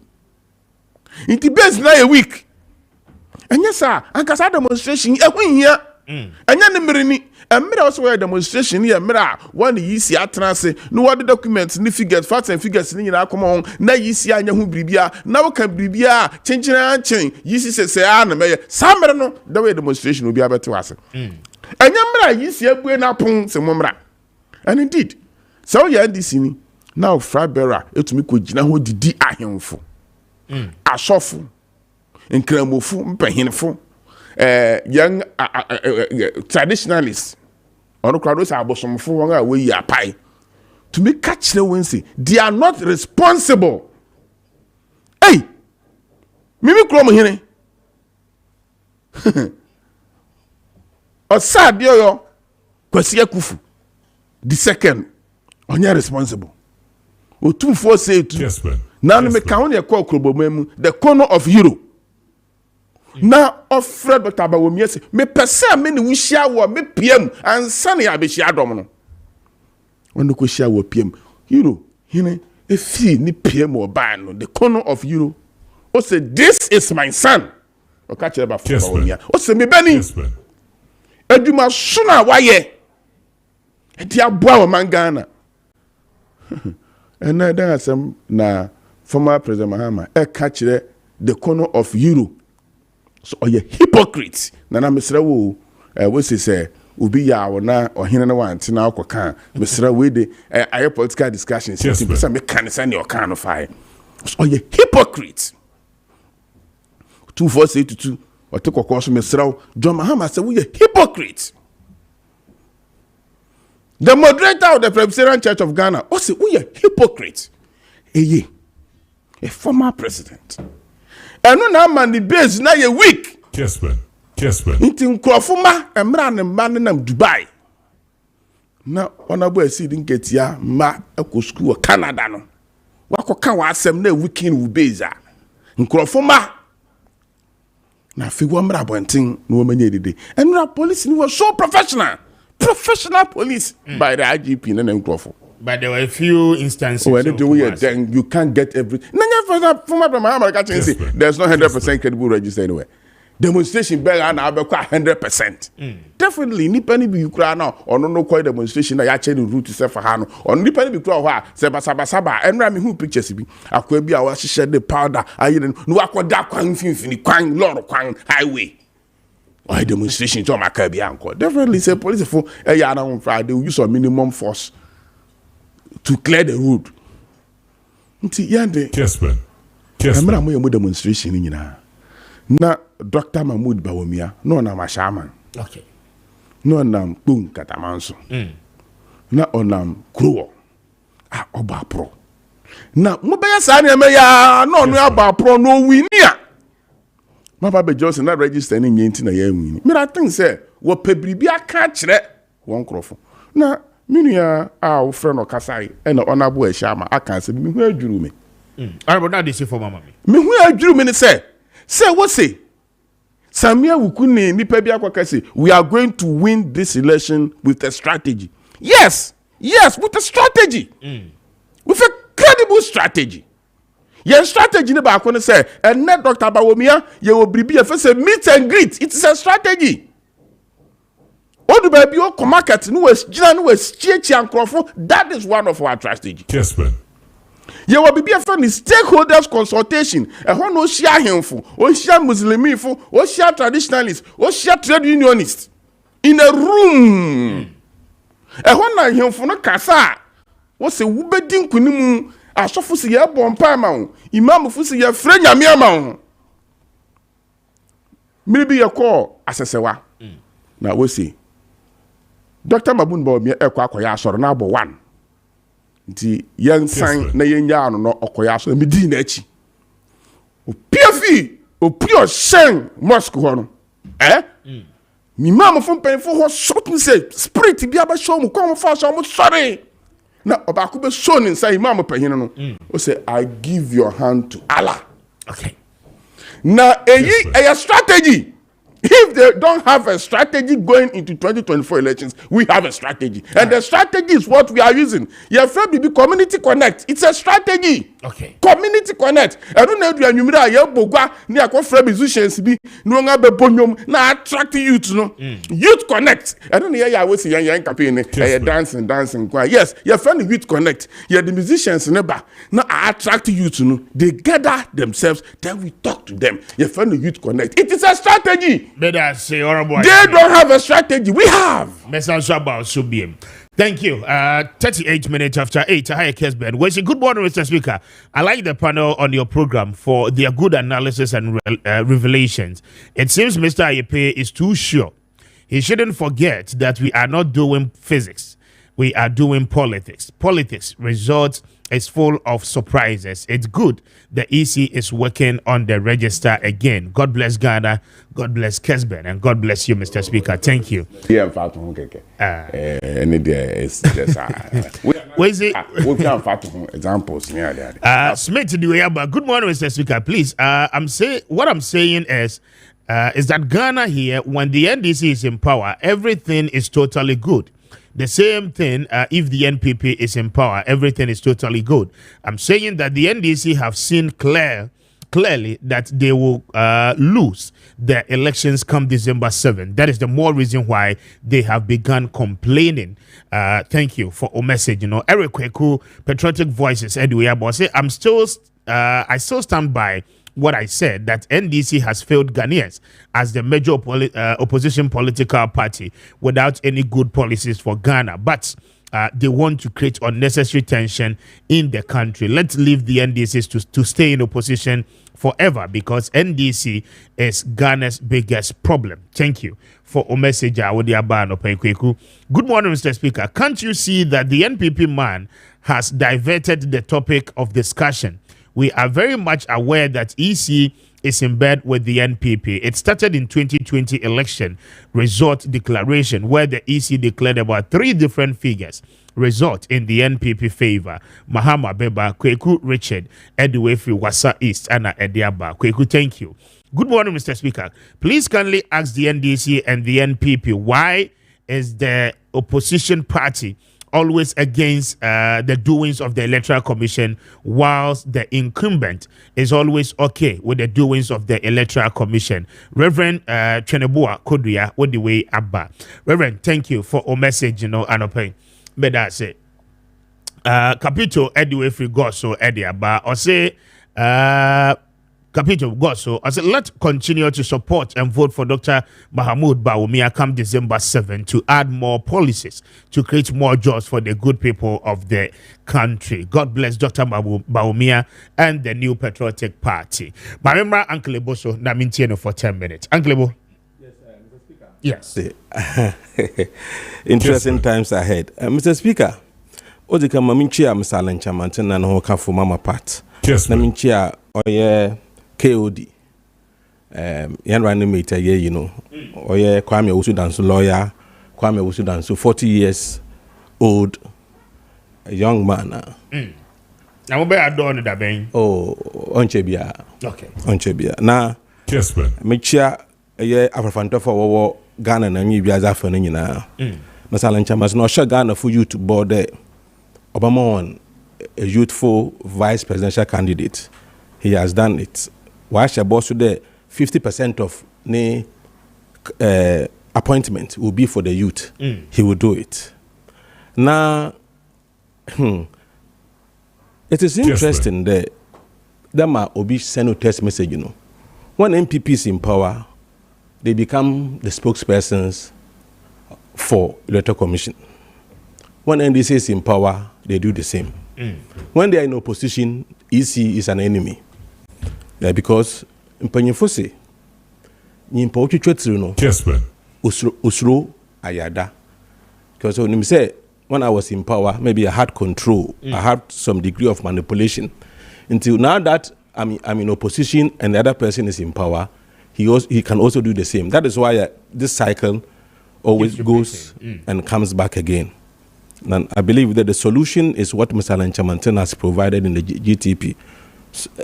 inti base na a week enya sa anka sa demonstration ehunhia enya ne mmereni emira also where demonstration here emira one yisi atrase no what documents ni figures facts and figures ni nyina akoma on na yisi anya hu biribia na wo ka biribia chenchina chen yisi se na meye samere no the way demonstration obi abete wase anya mira yisi abue na pon se momra and indeed so ya ndisi ni now frabera etumi ko gina ho didi ahemfo asofo nkramofu mpahinfo young traditionalists or crowds are bosomfo won a we apai to me catch the wensi they are not responsible. Hey, mimi krom hene o sad yo Kwasi Akufu the second onya responsible o 2 say to
Kessben.
now me count e call krobomemu the corner of Euro. Na ofred Dr. Abawomia se me pese me ne wuhia wo me PM ansa ne abehia dom no wonu ko hia wo PM Euro hine efi ni PM oban no the corner of Euro o say this is my son o ka chere ba Abawomia o say me bani eduma suna waye enti aboa wo mangana and then asem na former President Mahama e ka chere the corner of Euro. So you hypocrite. Nana Mr. Wu, we say, Ubi ya na or Hina one, Tina Okan, Mr. Wede, a political discussion, some mechanics and your kind of fire. So you hypocrite. 2-4-8-2, or took a course, Mr. John Mahama said, we are hypocrite. The moderator of the Presbyterian Church of Ghana also we are hypocrite. A former president. And no man the base na ye weak.
Kessben.
Inti nkrofuma emra ne man na Dubai. Na onabo esi din ketia ma akọ school Canada no. Wakoka wa asem na weekend wo base a. Nkrofuma na fi wo mra bonten no manye dede. And police ni was so professional. Professional police by the IGP na nkrofo.
But there were a few instances.
When they do it, then you can't get everything. There's no 100% credible register anywhere. Demonstration better now be 100%. Definitely, ni penny be you cry now or no quite demonstration. I actually route to self for Hano or ni penny be cry wa saba and rami who pictures be. I could be our shed the powder. I didn't no aqua dark quang lord quang highway. Why demonstration to my Kirby uncle? Definitely say police for a yard on Friday use of minimum force to clear the road. Nti yande
Kessben.
Amra mo demonstration ni nyina. Na Dr. Mahmoud Bawumia no na mashaman.
Okay.
No na Kpung Katamanso. Na onam Kruo. Oba pro. Na mo be ya sa na me ya no aba pro no winia. Maba be Johnson na register ni nyenti na ya wini. Me I think say wo pebribi aka kire won krofo. Na Minia our friend or Kasai and honorable Shama, I can't say me who drew me.
I would not say for mamma.
Me who drew me say what say? Samia Wukuni Nipebia Kwakasi, we are going to win this election with a strategy. Yes, with a strategy. With a credible strategy. Your strategy never I can say, and net Dr. Bawumia, you will be a first meet and greet. It is a strategy. All the baby o market no was gina no was chechi ankrofo. That is one of our strategy.
Kessben.
You will be a friendly stakeholders consultation. A ho no share himfo, o share Muslimifo, o share traditionalists, o share trade unionists in a room. A ho na himfo no kasa. Wo se wo bedin kunimu asofo se ye bompa ma wo. Imam fo se ye frɛ nyame ama wo. Maybe you call asesewa. Na we say Dr. Mabun Bawumia akoya asoro na abo 1 nti yen san na yen ya no okoya asoro me di na achi o pure shen mosque ho no mi mama fun pen fo ho shot me say spirit bi aba show mu kom fo so mo sorry na obako be show ni say imam pen no o say I give your hand to Allah.
Okay.
Na a strategy. If they don't have a strategy going into 2024 elections, we have a strategy. And the strategy is what we are using. Your friend will be Community Connect. It's a strategy.
Okay.
Community connect. I don't know if you are Bogwa, near Kofre musicians be no longer bonyum, na attract youth, no. Youth connect. I don't know I was a young campaign, dancing. Yes, your friend youth connect. You're the musicians never. Now attract youth, no. They gather themselves, then we talk to them. Your friend youth connect. It is a strategy.
Better say, horrible.
They don't have a strategy. We have.
Thank you. 38 minutes after 8. Hi, Kessben. Well, good morning, Mr. Speaker. I like the panel on your program for their good analysis and revelations. It seems Mr. Appiah is too sure. He shouldn't forget that we are not doing physics. We are doing politics. Politics results is full of surprises. It's good the EC is working on the register again. God bless Ghana. God bless Kessben. And God bless you, Mr. Speaker. Thank you.
Yeah, in fact, we can find examples.
Smith, good morning, Mr. Speaker. Please, what I'm saying is that Ghana here, when the NDC is in power, everything is totally good. The same thing, if the NPP is in power, everything is totally good. I'm saying that the NDC have seen clearly that they will lose the elections come December 7. That is the more reason why they have begun complaining. Thank you for a message. Eric Kweku, Patriotic Voices, anyway, I say I still stand by what I said, that NDC has failed Ghanaians as the major opposition political party without any good policies for Ghana. But they want to create unnecessary tension in the country. Let's leave the NDCs to stay in opposition forever, because NDC is Ghana's biggest problem. Thank you for a message. Good morning, Mr. Speaker. Can't you see that the NPP man has diverted the topic of discussion? We are very much aware that EC is in bed with the NPP. It started in 2020 election result declaration, where the EC declared about 3 different figures result in the NPP favor. Mahama Beba, Kweku Richard, Edwefri Wasa East, Anna Ediaba. Kweku, thank you. Good morning, Mr. Speaker. Please kindly ask the NDC and the NPP, why is the opposition party always against the doings of the Electoral Commission, whilst the incumbent is always okay with the doings of the Electoral Commission? Reverend Chenebua Kodria, what the way Abba. Reverend, thank you for a message, Anope. But that's it. Capito Edway Free Goso Eddie Abba, or say, Capito Goso, I said, let's continue to support and vote for Dr. Mahamudu Bawumia come December 7 to add more policies to create more jobs for the good people of the country. God bless Dr. Bawumia and the New Patriotic Party. My member, Uncle Eboso, Namintieno for 10 minutes. Uncle Ebo. Yes, Mr. Speaker.
Yes. Interesting times ahead. Mr. Speaker, Odika Maminchia Msalan Chamantan and Hoka for Mama Pat.
Yes,
Naminchia, Oye. KOD, yan running mate, Oye Kwame Usudansu lawyer, Kwame Usudansu 40 years old, a young man.
Now, where I don't that bang.
Oh, Onchebia.
Okay.
Onchebia. Now,
Kessben.
Michia, a year Afro for Ghana and you as Afro now. Masalan Chamas no share Ghana for you to board there. Obama won a youthful vice presidential candidate. He has done it. Why should boss there 50% of the appointment will be for the youth? He will do it. Now, it is interesting that might be send a test message. When MPP is in power, they become the spokespersons for Electoral Commission. When NDC is in power, they do the same. When they are in opposition, EC is an enemy. Yeah, because Mpanyinfo nyimpa otwetwetiri no
Kessben
usro ayada, because when you say when I was in power, maybe I had control, I had some degree of manipulation. Until now that I'm in opposition and the other person is in power, he can also do the same. That is why this cycle always goes and comes back again. And I believe that the solution is what Mr. Lanchamanten has provided in the GTP.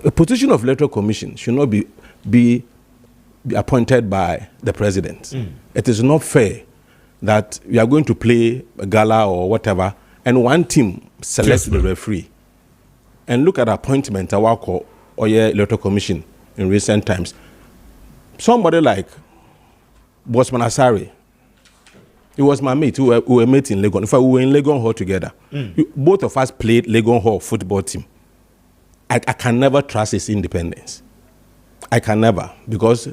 A position of Electoral Commission should not be appointed by the president. It is not fair that we are going to play a gala or whatever, and one team selects the referee. and look at appointment Awako or Electoral Commission in recent times, somebody like Bosman Asari, he was my mate. We were mates in Legon. In fact, we were in Legon Hall together. Both of us played Legon Hall football team. I can never trust his independence. I can never, because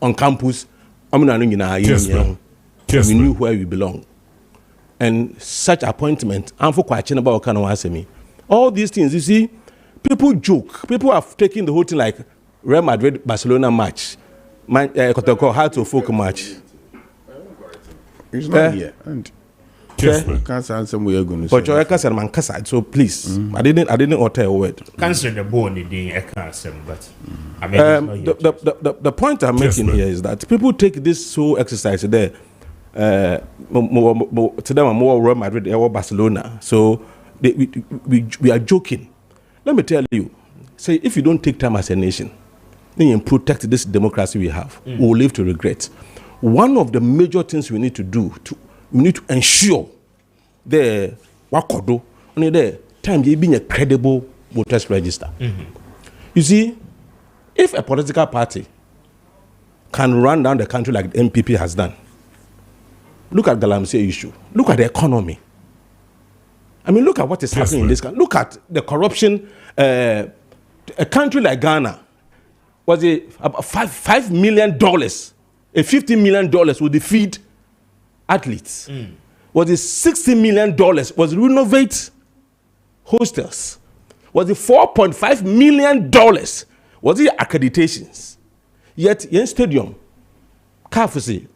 on campus, we knew where we belong. And such appointment, I'm for questioning about me. All these things, you see, people joke. People have taken the whole thing like Real Madrid Barcelona match, Hard to Folk match.
It's not here. And can't answer what you're going to say.
But you're a man, so please, I didn't utter a word.
Cancel the bone in the but I mean,
the point I'm making here is that people take this whole exercise there. To them, I'm more Real Madrid or Barcelona. So we are joking. Let me tell you, say if you don't take time as a nation, then you protect this democracy we have, we will live to regret. One of the major things we need to do, we need to ensure the wakodo only the time you being a credible voters register. You see, if a political party can run down the country like the MPP has done, look at the Galamsey issue, look at the economy. I mean, look at what is happening in this country. Look at the corruption. A country like Ghana was about $5 million. $50 million would defeat athletes. Was it $60 million was renovate hostels? Was it $4.5 million was it accreditations? Yet in stadium, Kafusi,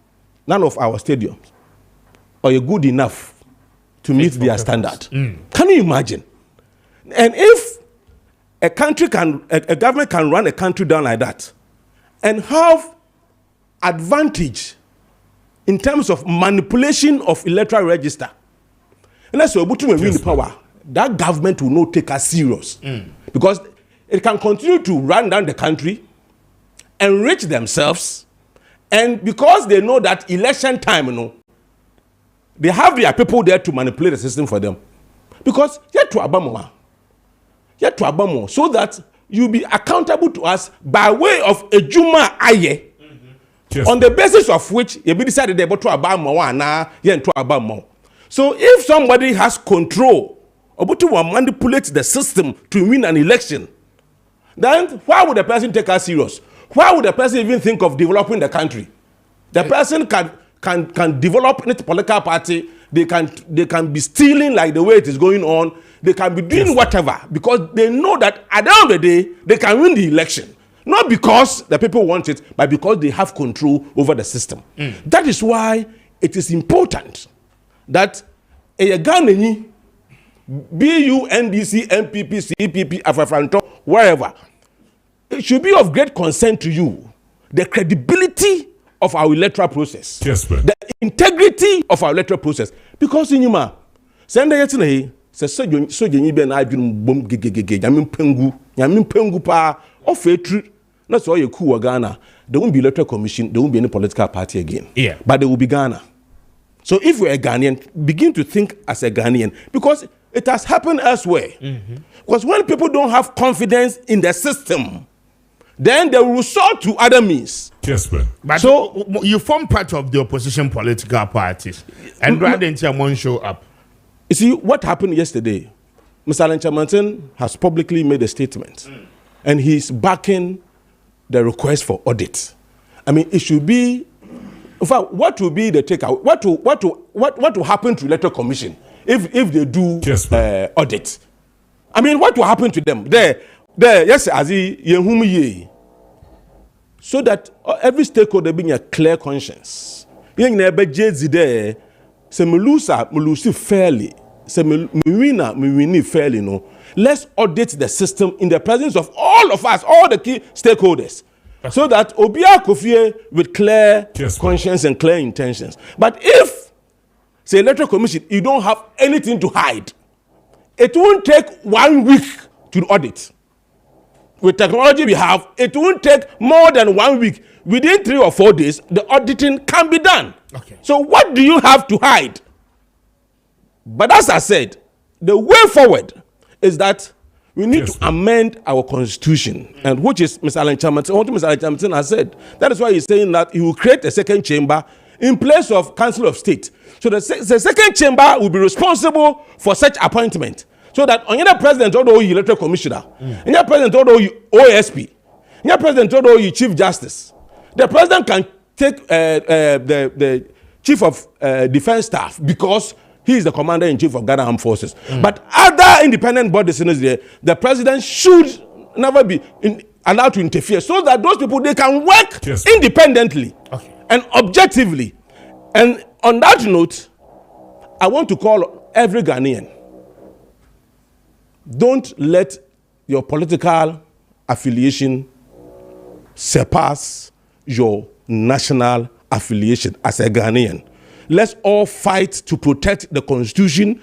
none of our stadiums are good enough to meet their standard. Can you imagine? And if a government can run a country down like that and have advantage in terms of manipulation of electoral register, unless you're able to win the power, that government will not take us serious. Because it can continue to run down the country, enrich themselves, and because they know that election time, they have their people there to manipulate the system for them. Because yet to Abamo, so that you'll be accountable to us by way of a Juma Aye. On the basis of which you be decided to Abamo. So if somebody has control or to manipulate the system to win an election, then why would the person take us serious? Why would the person even think of developing the country? The person can develop a political party. They can be stealing like the way it is going on. They can be doing whatever because they know that at the end of the day they can win the election. Not because the people want it, but because they have control over the system. That is why it is important that a Ghanaian, BU, NDC, MPP, CPP, Afrofanto, wherever, it should be of great concern to you. The credibility of our electoral process.
Kessben.
The integrity of our electoral process. Because in Yuma, send the yesterday, so you be an idea boom gig, Yamin Pengu pa, or true. That's why you cool Ghana. There won't be electoral commission, there won't be any political party again.
Yeah.
But there will be Ghana. So if you're a Ghanaian, begin to think as a Ghanaian because it has happened elsewhere. Because when people don't have confidence in the system, then they will resort to other means.
Kessben.
But so you form part of the opposition political parties, and rather than someone show up.
You see what happened yesterday. Mr. Lenchamanton has publicly made a statement, and he's backing the request for audit. I mean, it should be. In fact, what will be the takeout? What will happen to Electoral Commission if they do audit? I mean, what will happen to them? Yes, as he so that every stakeholder being a clear conscience. Young neighbor Jay there, say Mulusi fairly, say Mwina fairly. No, let's audit the system in the presence of all of us, all the key stakeholders, so that Obia Kofie with clear conscience and clear intentions. But if, say, Electoral Commission, you don't have anything to hide, it won't take 1 week to audit. With technology we have, it won't take more than 1 week. Within 3 or 4 days, the auditing can be done.
Okay.
So what do you have to hide? But as I said, the way forward is that We need to amend our constitution, and which is Mr. Alan Chamerton. What Mr. Alan Chamerton has said. That is why he's saying that he will create a second chamber in place of Council of State. So the second chamber will be responsible for such appointment. So that on your president, although you electoral commissioner, and your president, although you OSP, and your president, although you chief justice, the president can take the chief of defense staff because he is the commander-in-chief of Ghana Armed Forces. But other independent bodies in there, the president should never be allowed to interfere so that those people, they can work independently and objectively. And on that note, I want to call every Ghanaian, don't let your political affiliation surpass your national affiliation as a Ghanaian. Let's all fight to protect the Constitution,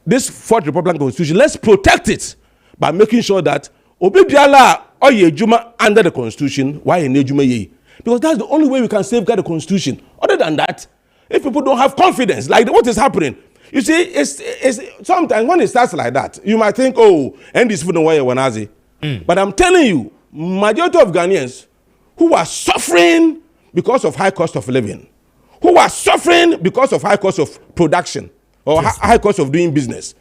this Fourth Republican Constitution. Let's protect it by making sure that Obibiala or Yejuma under the Constitution, why Yejuma ye? Because that's the only way we can safeguard the Constitution. Other than that, if people don't have confidence, like what is happening, you see, it's sometimes when it starts like that, you might think, oh, and this don't why Wanazi. But I'm telling you, majority of Ghanaians who are suffering because of high cost of living, who are suffering because of high cost of production or high cost of doing business.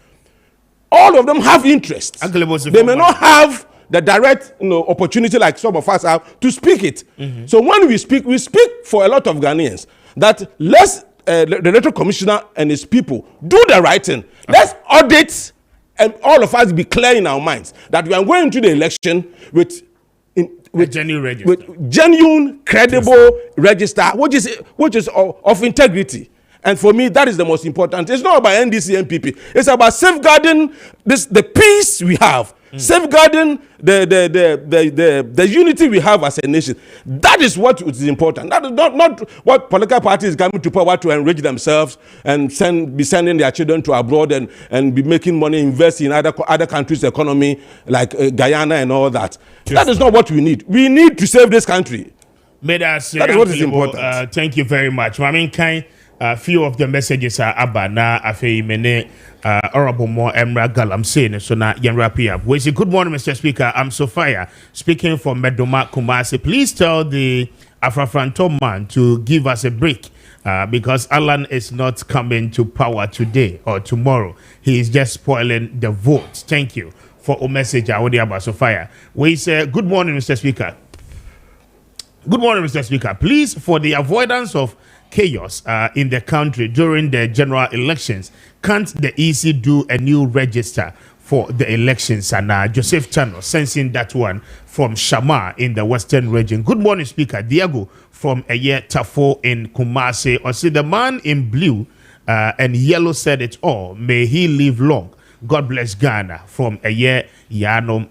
All of them have interests. They may not have the direct opportunity like some of us have to speak it. So when we speak for a lot of Ghanaians that let's the electoral commissioner and his people do the right thing. Let's audit and all of us be clear in our minds that we are going into the election with genuine, credible register, which is of integrity. And for me, that is the most important. It's not about NDC and NPP. It's about safeguarding the peace we have, safeguarding the unity we have as a nation. That is what is important. That is not what political parties coming to power to enrich themselves and be sending their children to abroad and be making money, invest in other countries' economy like Guyana and all that. That is not what we need. We need to save this country.
That is what is important. Thank you very much. I mean, few of the messages are about now. Honorable Mo Emra Galamsey, so now Yen wrap up. We say good morning, Mr. Speaker. I'm Sophia speaking from Medoma Kumasi. Please tell the Afrafranto man to give us a break because Alan is not coming to power today or tomorrow. He is just spoiling the vote. Thank you for a message. I would about Sophia. We say good morning, Mr. Speaker. Good morning, Mr. Speaker. Please, for the avoidance of chaos in the country during the general elections, can't the EC do a new register for the elections? And Joseph Chano sensing that one from Shama in the Western region. Good morning, Speaker. Diego from Eye Tafo in Kumasi. Or see the man in blue and yellow said it all. May he live long. God bless Ghana from Eye Yanom.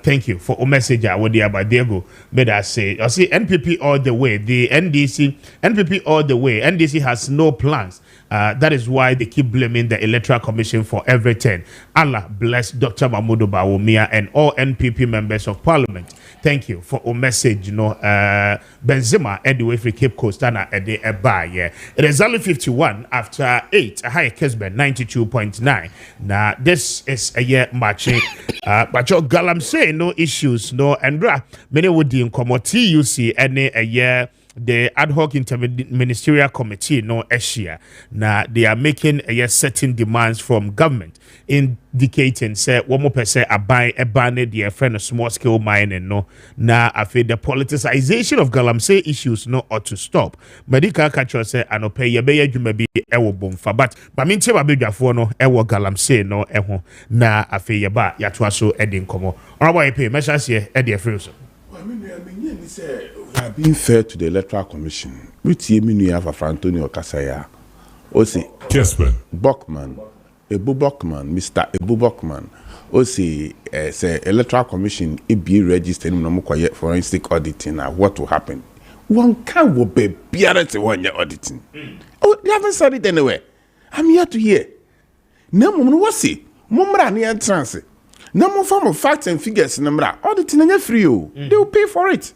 Thank you for a message. I would about Diego. May I say, I see NPP all the way. The NPP all the way. NDC has no plans. That is why they keep blaming the Electoral Commission for everything. Allah bless Dr. Mahmoud Bawumia and all NPP members of Parliament. Thank you for a message. Benzema anyway for Cape Coast and it is only 51 after 8. High Kessben 92.9. Now this is a year matching. But your Galamsey no issues no Andra many would in committee you see any a year. The ad hoc interministerial committee no Asia now they are making a certain demands from government indicating say 1% abai a banner the friend of small scale mining no now I feel the politicization of Galamsey issues no ought to stop. Medical catcher say I no pay you may be ewo bomfa but mean tell my for no ewo Galamsey no eho na I feel ba yatwa so edin komo alright pay measures here edia free so
being fair to the Electoral Commission, which you have a Antonio Kasaya, Osi
Kessben,
Buckman, Mr. Ebu Buckman, Osi, say Electoral Commission, it be registered in quiet forensic auditing. What will happen? One can will be better when you're auditing. Oh, you haven't said it anywhere. I'm here to hear. No, what's it? Mumra near transit. No more form of facts and figures in the auditing and free. They will pay for it.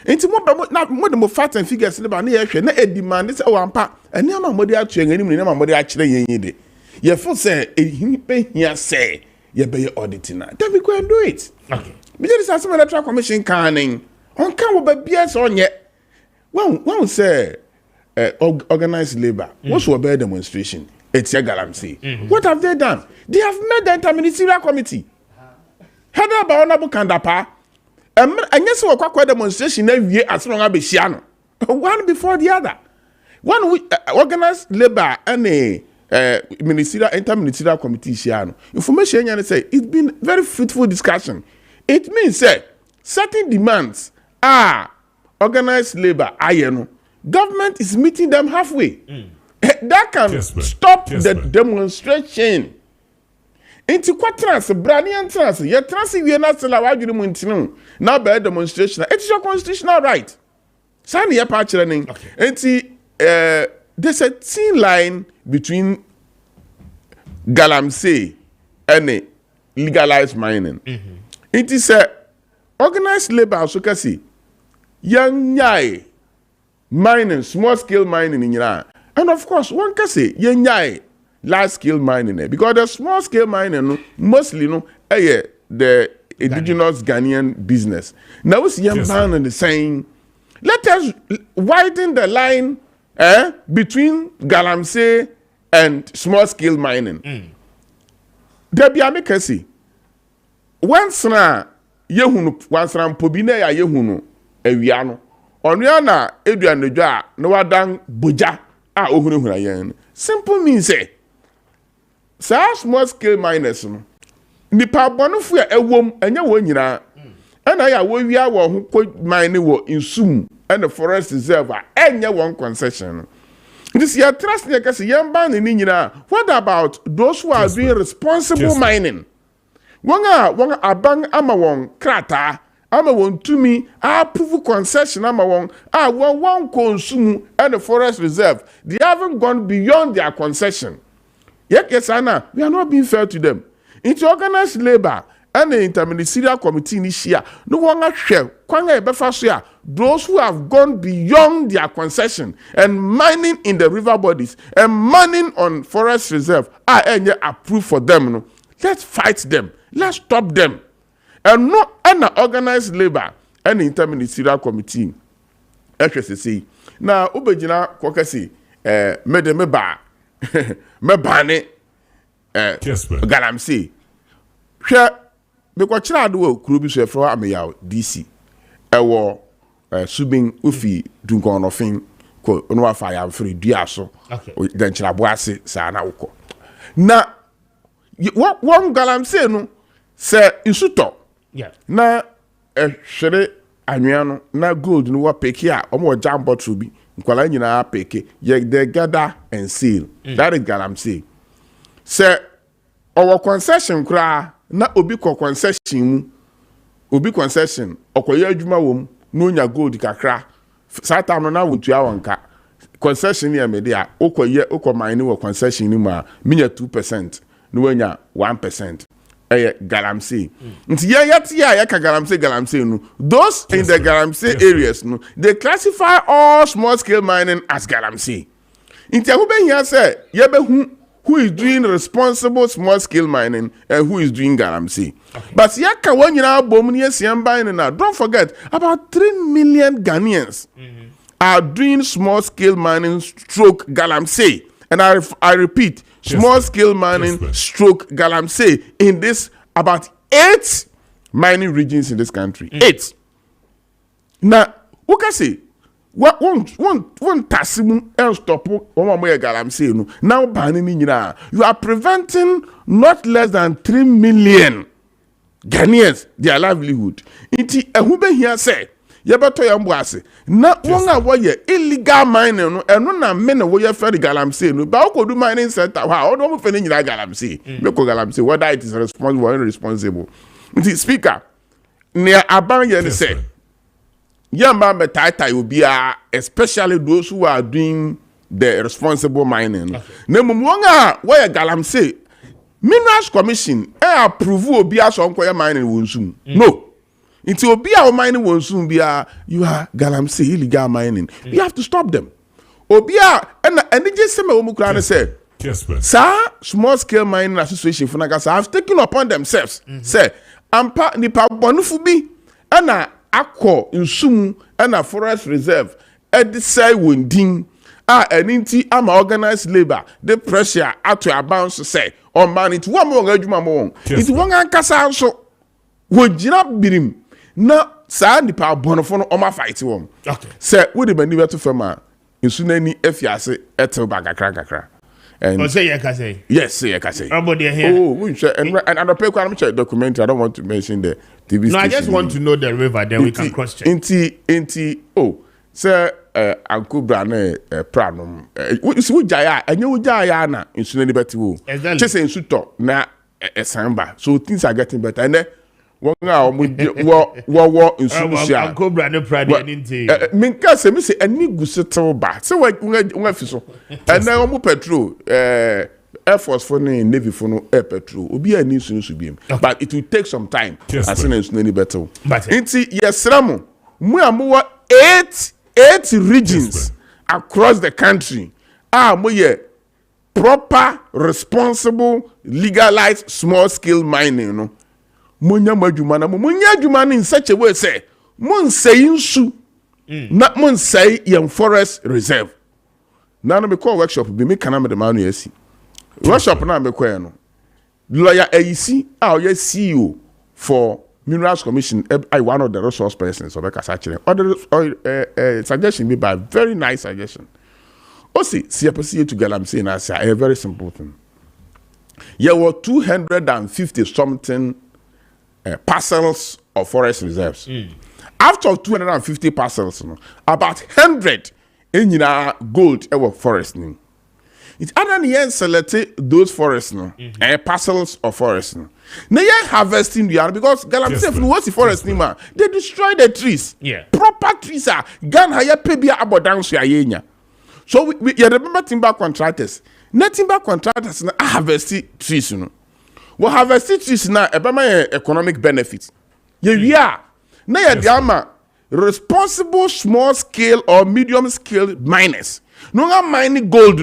Into more than facts and figures in the banner, na a demand is our part, and now my body actually any money actually ye. Your foot say, he pay here say, you be auditing. Then we go and do it.
Okay.
Because this Electoral Commission canning on can we be BS on yet. One say organized labor. What's what bear demonstration? It's a galamsey. What have they done? They have made the interministerial committee. Headed by Honorable Kandapa. And yes, we demonstration every year as long as Besiano. One before the other. One we organized labor and a interministerial committee. Information and say it's been very fruitful discussion. It means certain demands are organized labor. Government is meeting them halfway. That can stop the demonstration. Into quatrans, Branian trans, your trans, we are not allowed now by demonstration. It's your constitutional right. Sign your part learning. There's a thin line between galamsey and legalized mining. It is a organized labor, so can see young yai mining, small scale mining in Iran. And of course, one can say young yai large scale mining because the small scale mining mostly the indigenous Ghanaian business. Now it's young man and the saying, let us widen the line between galamsey and small scale mining. There be a see. Once na yehunu once na mpobine ya yehunu ewia no onua na edua nedwa na wadan boja a ohunu yen simple means small scale miners no nipa bonofo ya ewom anya wo nyina ana ya wo wia wo ho ko mine wo insum and the forest reserve anya one concession. This year trust ne kase yamba ne nyina. What about those who are doing responsible mining? Wanga abang ama won krata ama won tumi approve concession ama won won consume and the forest reserve. They haven't gone beyond their concession. Yes, Anna, we are not being fair to them. Into organized labor and the interministerial committee this year, no one share those who have gone beyond their concession and mining in the river bodies and mining on forest reserve are approved for them. No? Let's fight them. Let's stop them. And no organized labor and the interministerial committee. HSC. Now, Ubejina Kwakasi, Medemeba, Mebane, Galamsey. Share, because Chilado Kurubi for Ameyaw, DC. Ewo, Subing Ufi, Dunkon of Fing, no fire free Diaso, then Chilabuasi, Sana Uko. Now, what one Galamsey no, say Isuto.
Yeah.
Na shere anwano na gold no wa peke a omo jambo trubi nkwala nyina peke ye they gather and seal. That is galamsey. Say our concession kra na obi ko concession mu obi concession okoye adwuma wom no nya gold kakra sata no na wotua wonka concession ya me dia okoye okomine wo concession ni ma minya 2% no wanya 1%. Galamsey. Galamsey no. Those in the Galamsey areas no, they classify all small scale mining as Galamsey. Inti ahube here say yebe who is doing responsible small scale mining and who is doing Galamsey. Okay. But yaka when you now bomni mining now, don't forget about 3 million Ghanaians are doing small scale mining stroke Galamsey. And I repeat, small scale mining stroke Galamsey in this about 8 mining regions in this country. 8. Now, what can I say? One tasimu el stop one more Galamsey no. Now banning you are preventing not less than 3 million Ghanaians their livelihood. Inti ehube here say yebeto yamboase na wonga woye illegal mining no eno na me na woye fere Galamsey no ba ko do mining center ha o do mo fene nyina Galamsey me ko Galamsey whether it is responsible or irresponsible. The speaker near abanye ne say yamba metaitai obia especially those who are doing the responsible mining. Na mum wonga woye Galamsey Minerals Commission approve obia so nkoye mining wonsum. No. Into Obia mining will soon be you are Galamsey illegal mining. You have to stop them. Obia and they just say
Kessben.
Sir, small scale mining association for Nagasa have taken upon themselves. Say, ampa nipa bonufubi, ana akko insumu, ana forest reserve, edisai wunding, eninti ama organized labor, the pressure at to bounce to say, oh man, it's one more regiment. It's one ankasa so, would you not be him? Na saa nipa bonofono oma fight wom.
Okay.
Say, would the beni beto fema, insuneni efiase etel bagakra. And
say you can say.
Yes, I can say.
Everybody here.
Oh, we share, and I pay quite a documentary. I don't want to mention the TV station.
No, I just want to know the river, then we can cross check.
Inti, oh, sir, Uncle Brane, Pranum. Which Jaya, and you Jaya na, in Sunday Betty. Just in Suto, na a samba. So things are getting better. And then, 1 hour, war in Sunday.
Uncle Brane Pride,
Minka say, Miss, and Nigu settle back. So, what so. And now, petrol, Air Force for Navy for no air petrol. Will be a new soon to be. But it will take some time. As soon as any better.
But
Inti, yes, Ramo, we are more 8 regions across the country. More proper, responsible, legalized small scale mining. No, munya jumana in such a way say, mun say insu, not mun say young forest reserve. Now me call workshop be me kanama de manu yesi. Workshop na me call no. Lawyer AEC, CEO for Minerals Commission, I one of the resource persons of Ekasachire. Other suggestion be by very nice suggestion. See together, I'm saying as a very simple thing. There were 250 something parcels of forest reserves. After 250 parcels, about 100 in gold ever forest. It's other than selected those forests parcels of forest. Now you're harvesting the because Galamsey what's the forest man? They destroy the trees.
Yeah.
Proper trees are gan higher pebia about down to. So we remember timber contractors. Net timber contractors na harvest trees, We harvest trees now about economic benefits. Yeah. Now you're the responsible small scale or medium scale miners. No mining gold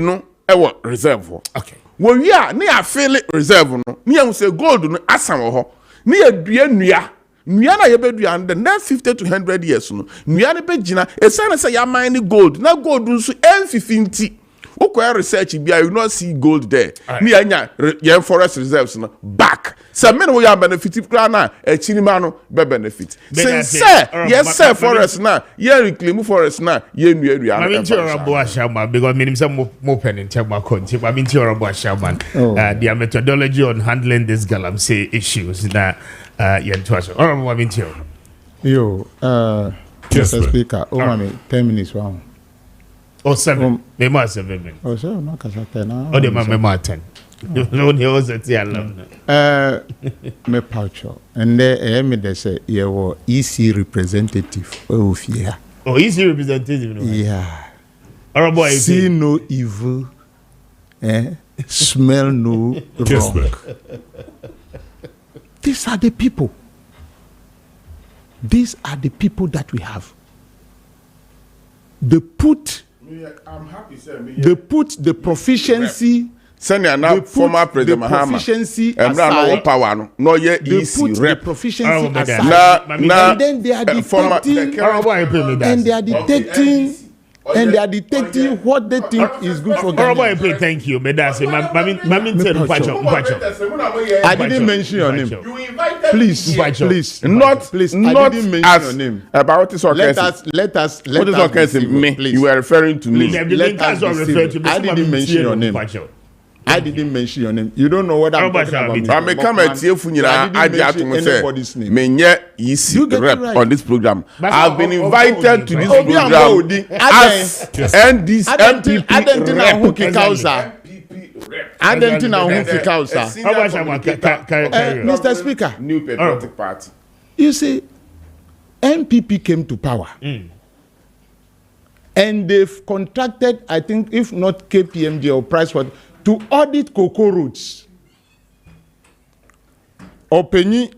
ewa reserve.
Okay.
Well, yeah, ni a fail reserve no. Ni a say gold no asam ho. Ni a dua nua. Nua na ye be dua and the next 50 to 100 years no. Nua ne be gina. E say ya mine gold. Na gold nso M50. Okoya research bia you not see gold there. Ni anya ye forest reserves no back. So men we are benefit kra na e chinima no be benefit. Since yes sir forest na ye reclaim forest na ye nua.
I mean terrible ashama because meaning some more pen in terma conti. I mean terrible ashama. Their methodology on handling this galamsey issues na yentuaso. Or I mean terrible.
Yo, Mr. Speaker, mami 10 minutes wow.
Oh 7. Mema 7 minutes.
Oh so no kasa 10 na.
Oh the mema 10. No he was at the
me poucho and me they say you were EC representative of here.
Oh EC representative no.
Yeah.
Or boy
see no evil. Smell no wrong. These are the people. These are the people that we have. They put the proficiency.
Send former President Mahama.
Proficiency aside.
Power no ye easy
rep. The proficiency aside. And then they are detecting what they think is good for Ghana.
Thank you. I
didn't mention your name. Please.
Not
I didn't mention your name.
About this
Let us
me. You were referring to me.
I didn't mention your name. I didn't mention your name. You don't know what I'm talking about.
I may come at you for anybody's name. Menye easy rep on this program. I've been invited to this program as NDP
Mr. Speaker,
New Patriotic Party.
You see, NPP came to power. And they've contracted, I think, if not KPMG or Pricewaterhouse, to audit cocoa roads. Openi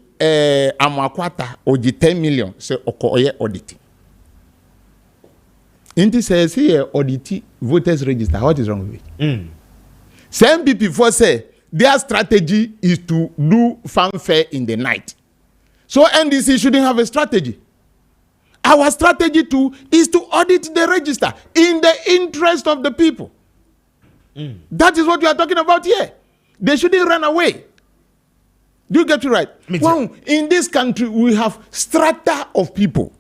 Amakwata oji 10 million say okoye audit. Inti says here audit voters register. What is wrong with it? Some people before say their strategy is to do fanfare in the night. So NDC shouldn't have a strategy. Our strategy too is to audit the register in the interest of the people. That is what we are talking about here. They shouldn't run away. Do you get it right? Well, in this country, we have strata of people.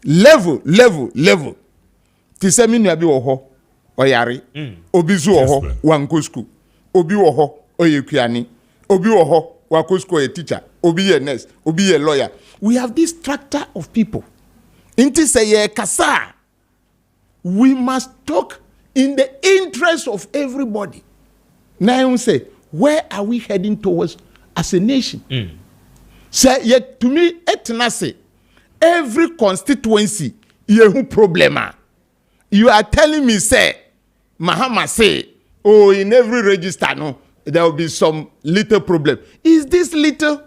Level. Tisemini abi oho oyari. Obizu oho wankosku. Obi oho oyekuani. Obi oho wakosku oye teacher. Obi ye nurse. Obi ye lawyer. We have this strata of people. Inti seye kasa. We must talk in the interest of everybody. Now say, where are we heading towards as a nation? Say, yet to me, etnase, every constituency, you problema. You are telling me, say, Mahama say, oh, in every register, no, there will be some little problem. Is this little?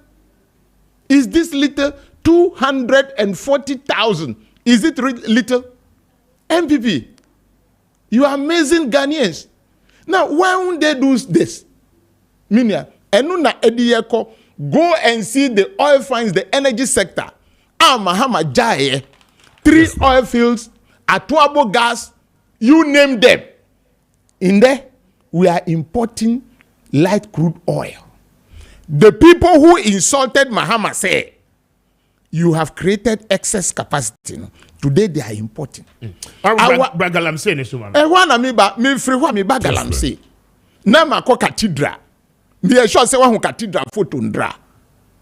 240,000. Is it little? MPP, you are amazing Ghanaians. Now, why won't they do this? Minia, enuna ediyeko, go and see the oil finds, the energy sector. Mahama Jaye, 3 oil fields, Atuabo gas, you name them. In there, we are importing light crude oil. The people who insulted Mahama say, you have created excess capacity. No? Today they are importing.
Bagalamse ne suma.
Wana mi free wa mi bagalamse. Na mako cathedral. Me sure say one cathedral photo ndra.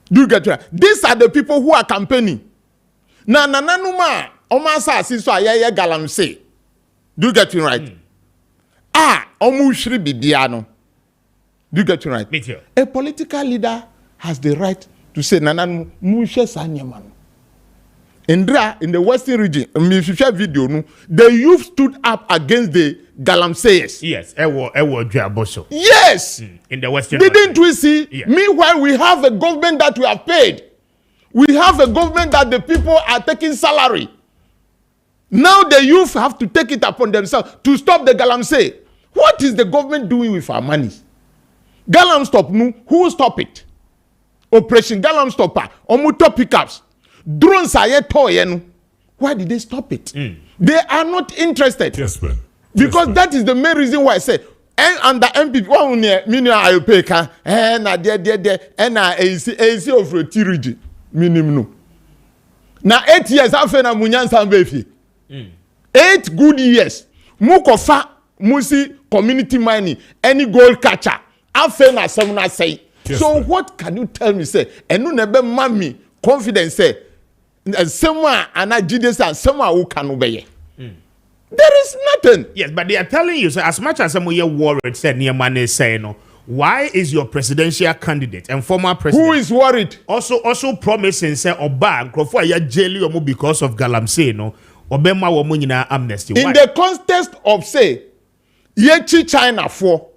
Do you get it? These are the people who are campaigning. Na nanuma omasa asiso ayeye galamse. Do you get it right? Omu shiri bibia no. Do you get it right? A political leader has the right to say nananu mushe sanyeman. In the Western region, if you share video, the youth stood up against the Galamseyers.
Yes, Ewo Jaboso.
Yes,
in the Western.
Didn't we see? Yes. Meanwhile, we have a government that we have paid. We have a government that the people are taking salary. Now the youth have to take it upon themselves to stop the Galamsey. What is the government doing with our money? Galam stop, who stop it? Operation Galam Stopper, Omuto pickups. Drones are toy. Why did they stop it? They are not interested.
Kessben.
Because that is the main reason why I say, and under MPP, one minute I pay can, and I did, and I AC of a T-region. Minimum. Now 8 years after na Munyansa Mbefi. 8 good years. Mukofa, Musi, community mining, any gold catcher. After na semna say. So what can you tell me, say, and no never mammy confidence say, someone and I did this and someone who can obey. There is nothing.
Yes, but they are telling you, so as much as some of your worried said near money say no, why is your presidential candidate and former president
who is worried?
Also promising say Oba Krofo ya jail you because of Galamsey no Obema wo nyina amnesty.
In the context of say Yechi China for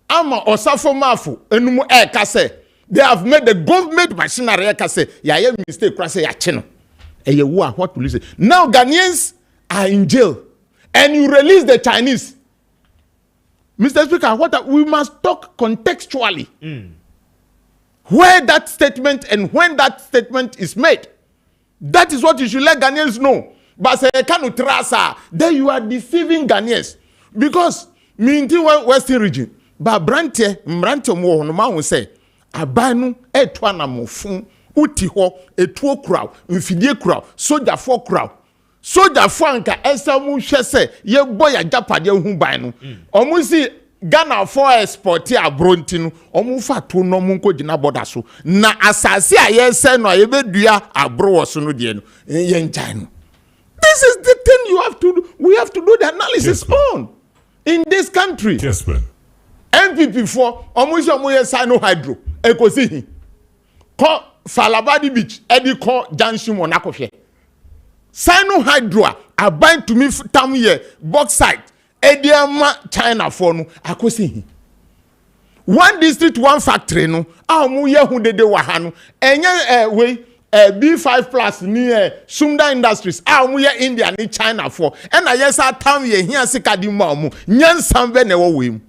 Ama Osafo Mafu enumu kase they have made the government machinery kase ya mistake krase ya chino. What will you say? Now Ghanaians are in jail and you release the Chinese. Mr. Speaker, we must talk contextually. Where that statement and when that statement is made. That is what you should let Ghanaians know. But say cannot trust, then you are deceiving Ghanaians. Because me in the Western region, but Brante mo no ma say abanu etwa na mofun uti ho etuo kura mfidie kura soldier for kura soldier for anka esamu hwese ye boy ajapade hu ban no omu si Ghana for export abronti no omu fa to no mu nkogina border so na asase a ye se no ye bedua abro so no de no ye njan no. This is the thing you have to do. We have to do the analysis on in this country.
Kessben.
MPP for almost Sino Hydro, Ekosihi. Call Falabadi Beach, Eddie call Janshi Monakofie. Sino Hydro, are bind to me tam here, bauxite, Ediama China for no, Akosihi. One district, one factory, no, Amuya who de Wahano, and way. B5 plus near Sunda Industries. We are India and China for. And I yes, I town here, here, Sikadi Mamu, Nyan Sambe never win.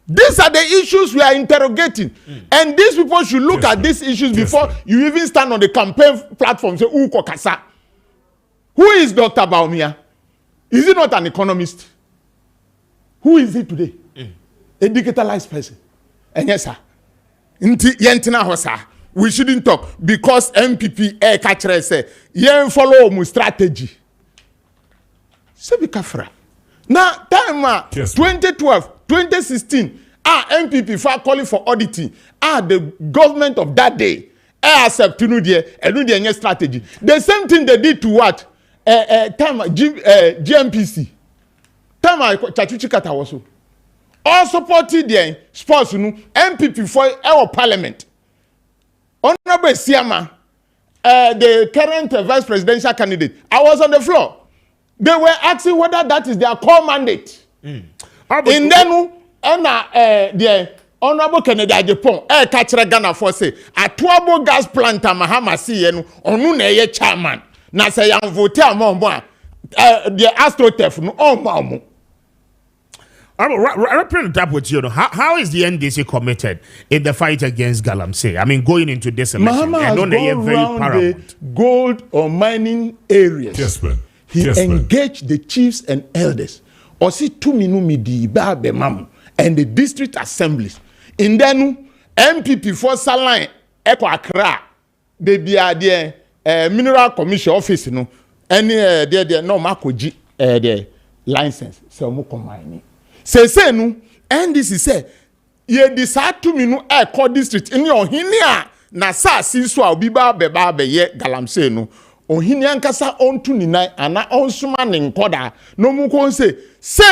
These are the issues we are interrogating. And these people should look at these issues before you even stand on the campaign platform and say, Uko Kasa. Who is Dr. Baumia? Is he not an economist? Who is he today? A digitalized person. And yes, sir. We shouldn't talk because MPP catcher say, yen follow my strategy. So be careful. Now, time 2012, 2016, MPP for calling for auditing. The government of that day accept to do strategy. The same thing they did to what? GMPC. Time Chachuchi Kata also. All supported the sports MPP for our parliament. Honorable Siama, the current vice presidential candidate, I was on the floor. They were asking whether that is their core mandate. In then, the Honorable Kennedy Ajepon, Kachira Ghana for say, a Tuabo gas plant, Mahama Sienu, Onune chairman, Nasayan vote among the AstroTurf, no, oh, Mamu.
Representative up with you. How is the NDC committed in the fight against Galamsey? I mean, going into this election,
Mahama has gone around the gold or mining areas.
Kessben.
He engaged the chiefs and elders. Osi tuminu midi ba be mamu and the district assemblies. In denu MPP for Saline Eko Accra, they be the mineral commission office no any there no makoji the license so mo combine. Say no NDC say ye decide tuminu Eko district in your hinia na sa sinso obi ba be ye Galamsey no. Ohini ankasa ontu ninai ana onsuma ne nkoda no mu kon say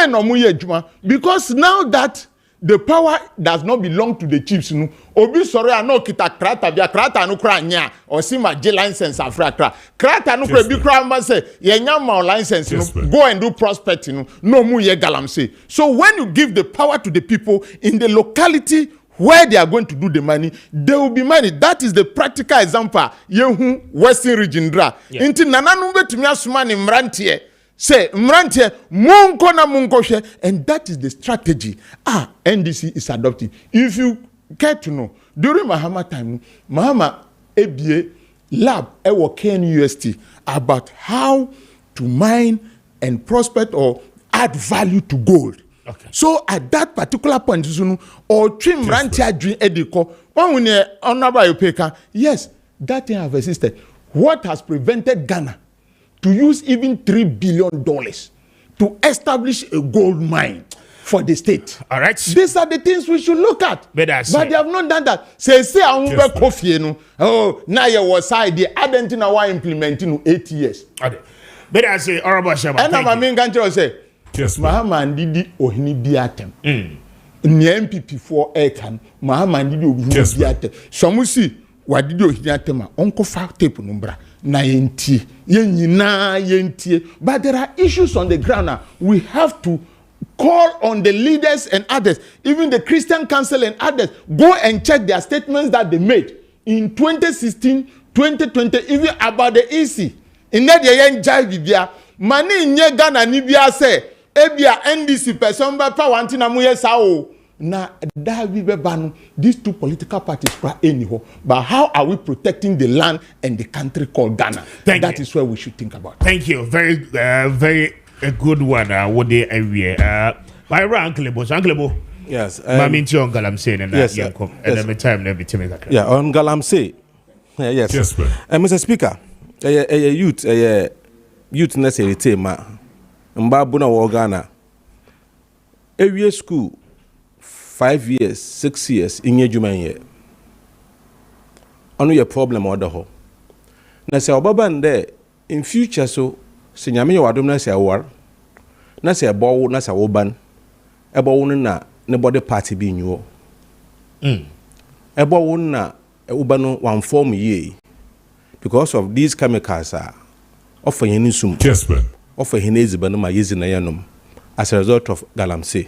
no mu ye adwuma because now that the power does not belong to the chiefs no obi soro ana okita krata bia krata no kra nya osima je license afra krata no kra bi kra ma say ye nya ma license no go and do prospecting no mu ye Galamsey. So when you give the power to the people in the locality where they are going to do the money, there will be money. That is the practical example. Yehu Western region dra. Inti nananumbe tumia sumani mrantie. Say mrantie munko na munko she, and that is the strategy. NDC is adopting. If you care to know, during Mahama time, Mahama ABA lab ewo KNUST about how to mine and prospect or add value to gold. Okay. So at that particular point, or trim rantia dream ediko, one when honorable Yopeka, yes, that thing have existed. What has prevented Ghana to use even $3 billion to establish a gold mine for the state?
All right.
These are the things we should look at. But they have not done that. Say, coffee, oh, now you was idea. I don't think I want implementing 8 years.
Okay. But I say, honorable Shaba.
And I'm a main say. Mahama ndidi ohini biatem. Ni MPP for Ekan. Mahama ndidi ohini biatem. Somusi wadidi ohini atema. Onko fa tape numbra na yenti. Yenti. But there are issues on the ground now. We have to call on the leaders and others, even the Christian Council and others, go and check their statements that they made in 2016, 2020, even about the EC. In that year, Jai Mani nye Ghana nibia say. Ebia NDC person ba pa wanti na muye sao na da bi be banu these two political parties pra anyhow, but how are we protecting the land and the country called Ghana? That is where we should think about.
Thank you. Very very a good one. What they area my uncle Bo. Yes. Mami nti on Galamsey na yes, yankom and every time na bitime kakra.
Yeah, on Galamsey. Yes.
Yes,
Mr. Speaker, youth na say tema Mbabuna wa Ghana. Every school 5 years, 6 years in your jumanye. Ono your problem order ho. Na se obaba nde in future so se nyame wadom na se awar. Na se ebo na se woban. Ebo na ne body party bi nwo. Ebo na ubano wan form ye. Because of these chemicals are often yenisum.
Kessben.
Offer Hinezi Banuma using Nayanum as a result of Galamsey,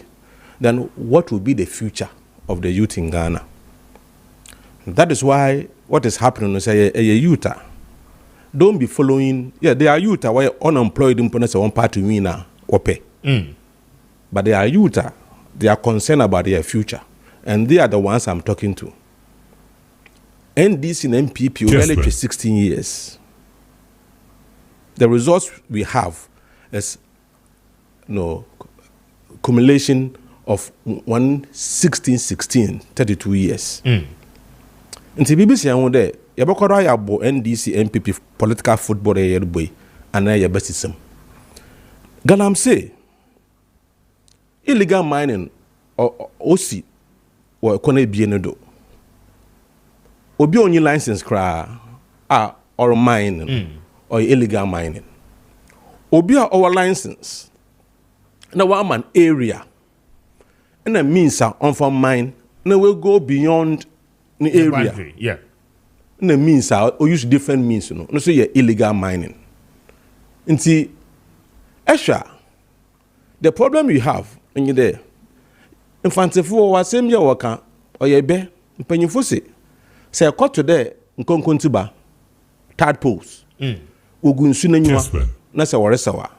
then what will be the future of the youth in Ghana? That is why what is happening is a youth. Don't be following. Yeah, they are youth who are unemployed in one party winner or pay. But they are youth they are concerned about their future. And they are the ones I'm talking to. NDC and MPP really to 16 years. The results we have is accumulation of 32 years. Nti BBC and there, yabakora yabo NDC MPP political football boy and then yabesisem. Galam say illegal mining or OC or kone bienodo. Obi only license kra or mining or illegal mining. Obi our license. Now one man area. And that means on from mine, now we'll go beyond the area.
Boundary, yeah.
And that means or use different means, No so you're illegal mining. And see, Esha, the problem you have when you're there, in fancy for what same year worker or ye be, when you say a cut today, in Concontiba, third post, Ugun Sunanyua, Nasa Warisawa.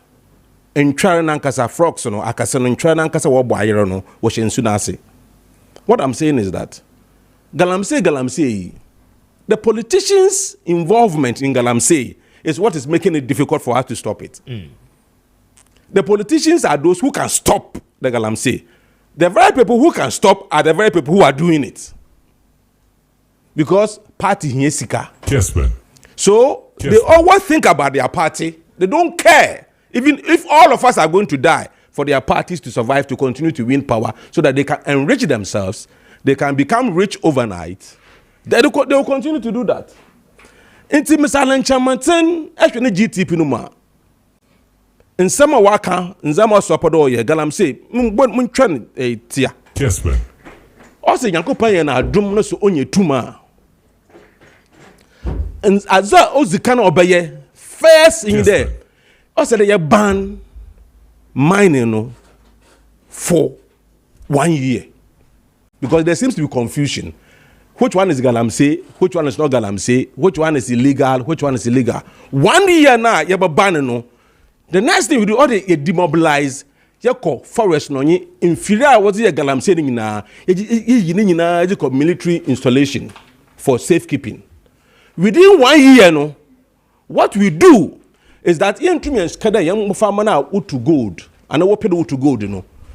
And try nankasa frogs no akasa no try nankasa wo boayero no wo hyensu na ase. What I'm saying is that Galamsey, the politicians' involvement in Galamsey is what is making it difficult for us to stop it. The politicians are those who can stop the Galamsey. The very people who can stop are the very people who are doing it. Because party here sika.
Kessben.
So they always think about their party. They don't care. Even if all of us are going to die for their parties to survive, to continue to win power, so that they can enrich themselves, they can become rich overnight, they will continue to do that. Inti misalen chamanten, actually GTP numa. In some waka, in some sopodo ye galam say, mun tren tia.
Kessben.
Also yankopa na drum no so onye tuma. And aza ozikana obeye first in there. Also, they ban mining for 1 year because there seems to be confusion. Which one is Galamsey? Which one is not Galamsey? Which one is illegal? Which one is illegal? 1 year now, you have ban no. The next thing we do, all they demobilize. You call forest no. You inferior what is Galamsey ni na? You call military installation for safekeeping. Within 1 year no, what we do is that instruments kada young farmer now to gold and I pay to gold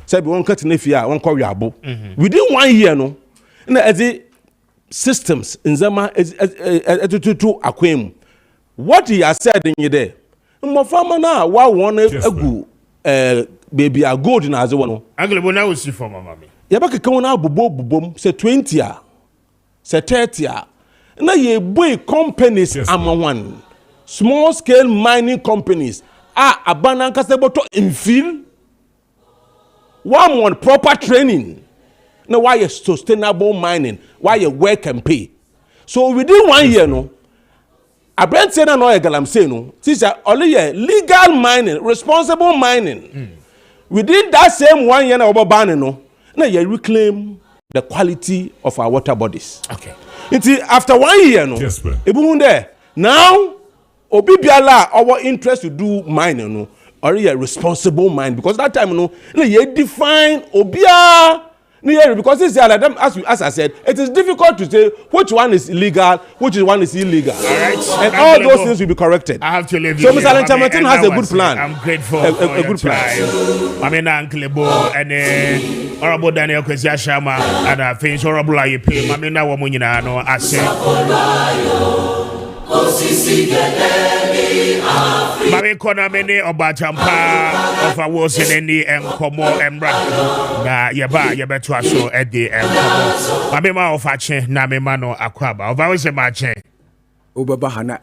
say one cut nefia one call yabo within 1 year no na as the systems in zama to akwem what he has said in there mo farmer now wa won agu baby a gold na as one
aglebo na osi for mama me
ya ba keka na bobom say 20 say 30 na ye boy companies amawan small scale mining companies abanan kaseboto infill one proper training. Now why is sustainable mining? Why you work and pay? So within 1 year no, a brand say no Galamsey no. This is only legal mining, responsible mining. Within that same 1 year na banning no, now you reclaim the quality of our water bodies.
Okay.
After 1 year no, ebun there now. Obi biala our interest to do mining no or a responsible mine because that time no you define obia because this as I said it is difficult to say which one is illegal which one is illegal. All right. And all those things will be corrected.
I have to leave
so Mr. Alan Chamartin has a good plan.
I'm grateful
a
for
good plan.
I mean Uncle Bo and Honorable Daniel Kwesi Ashama and I think Honorable Ayepe I mean na wo nyina no ase Mami kona mene obachampa ofa wose neni enkomo embra na yeba to aso edi enkomo mami ma ofa che na me ma no akwaba ofa wose ma che
obaba hana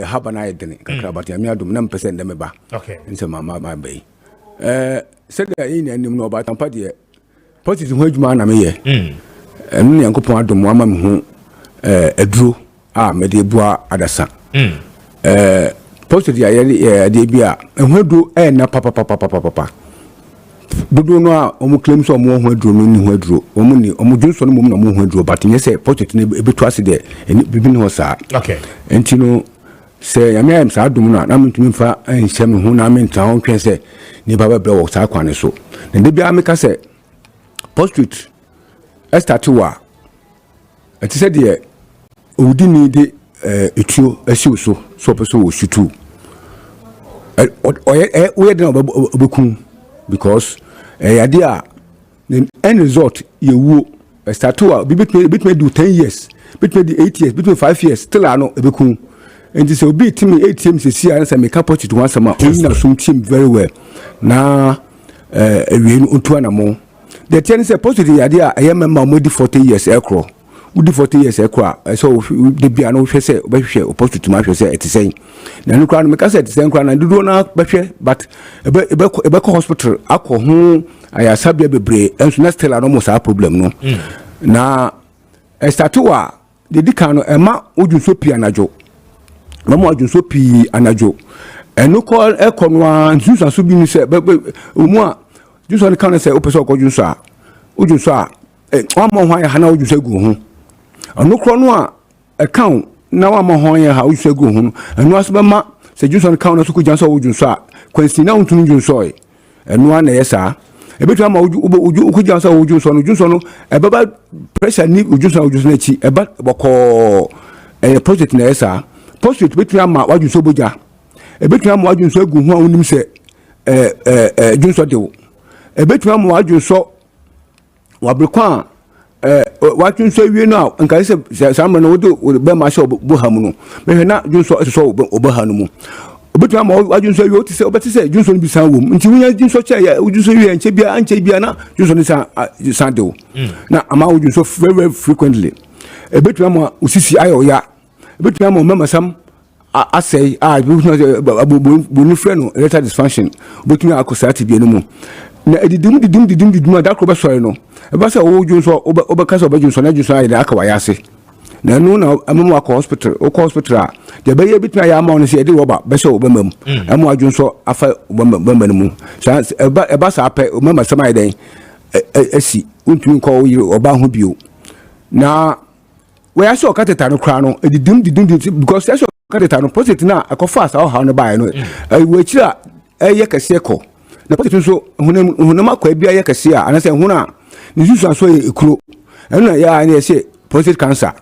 haba na edene kakra bat ya mi adum na mpese ndeme ba
okay
nse mama ma bai said that in anim no obachampa de positive ho adwuma na me ye enu yankopon adum ama me hu aduro me de bua adasa posted ya de bia ehwadu na papa dodo no a omu claim so omu ho aduro ni ho aduro omu ni omu dwunso no mum na mo ho aduro but nye se posted ni ebetu ase de bibi ni ho sa
okay
entino se ya me am sa adum no na mentumi fa enhyem ho na menta ho twen se ni baba bra wo sa kwane so na de bia me ka se post-it start wa it said the udini de etuo esi so person wo shutu we dey obekun because ade a the end result you start wa between do 10 years between 8 years between 5 years still ano obekun and this will be team 8 teams see answer make up it once ama na some team very well na we untu anamo the ten say positive ade a member mo di 40 years ekro udi 40 years ekro so the bia no hwe say obehwe positive ma hwe say it say na no kra no make say it say kra na dudu na behwe but ebe ko hospital akọ ho ayasa bia bebre enso na still no mo sa problem no na start wa the dikano ema ojunso pi anajo mama ojunso pi anajo eno ko ekonwa nsusa so bi ni se omu a junso ni kan se opeso ko junso a wa mo hwan ya hana ojunso gu ho eno kro no a account na wa mo hwan ya ha ojunso gu ho eno aso be ma se junso ni kan no so ko janso ojunso a kwansi na untun junso e eno na yesa ebetu ama uju ko janso ojunso no ebaba pressure ni ojunso na chi eba boko project na yesa post betu ama wajunso boja ebetu ama wajunso egu ho onim se junso dewo ebetu ama wajunso wabrekwa wajunso wie no nka se samre no wodo be ma sha bohamu no me na junso so obohanu mu obetu ama wajunso wie otise obetise junso no bi san wo nti wunya junso che ya junso wie anche bia na junso ni san dewo na ama wajunso very, very frequently ebetu ama usisi ayo ya betu am mama sam asay bu freno erectile dysfunction betu akosati bi enu mu na edidim da ko be sori no e ba say wo junso obeka so be junso na junso ayi da aka wayase na no na amamu akọ hospital a de be ye betu ya ma no se edi roba be so obemam amu ajunso afa obemam mu sa e ba sa ape mama sam ayi den esi untun ko yiri oba ho bio na we are so kateta no kra no edidim because so kateta no project na akofa asa o ha no bae no we chira eye kase ko na project so hunama kwa bia eye kase a anase huna ni susu so ekuro ena ya na say prostate cancer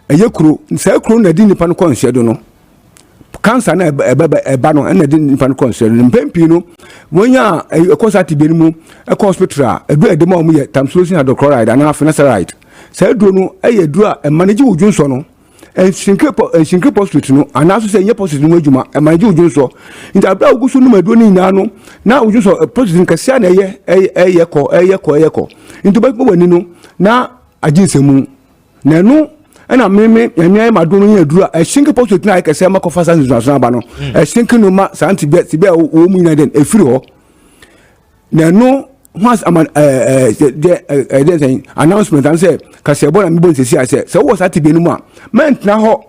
eye kuro say kuro na di nipa no konsedo no cancer na eba no na di nipa no konsedo mpempi no wonya ekosati bi mu ekọ hospital edu edema o mu ye tamsulosin hydrochloride and finasteride say do no eye dura manage ujunso no shinkre post no anaso say nye post no adwuma manage ujunso nti abra oguso no madu ni ina no na ujunso post nka sia na eye ko nti ba wani no na ajinsemu na no na meme yanya madu no nya dura shinkre post na eka say makofa san zuzo aba no shinkre no ma santi be o mu ina den efiri ho na no once the saying announcement and say Kessben and Bibo say so was at be no ma meant na ho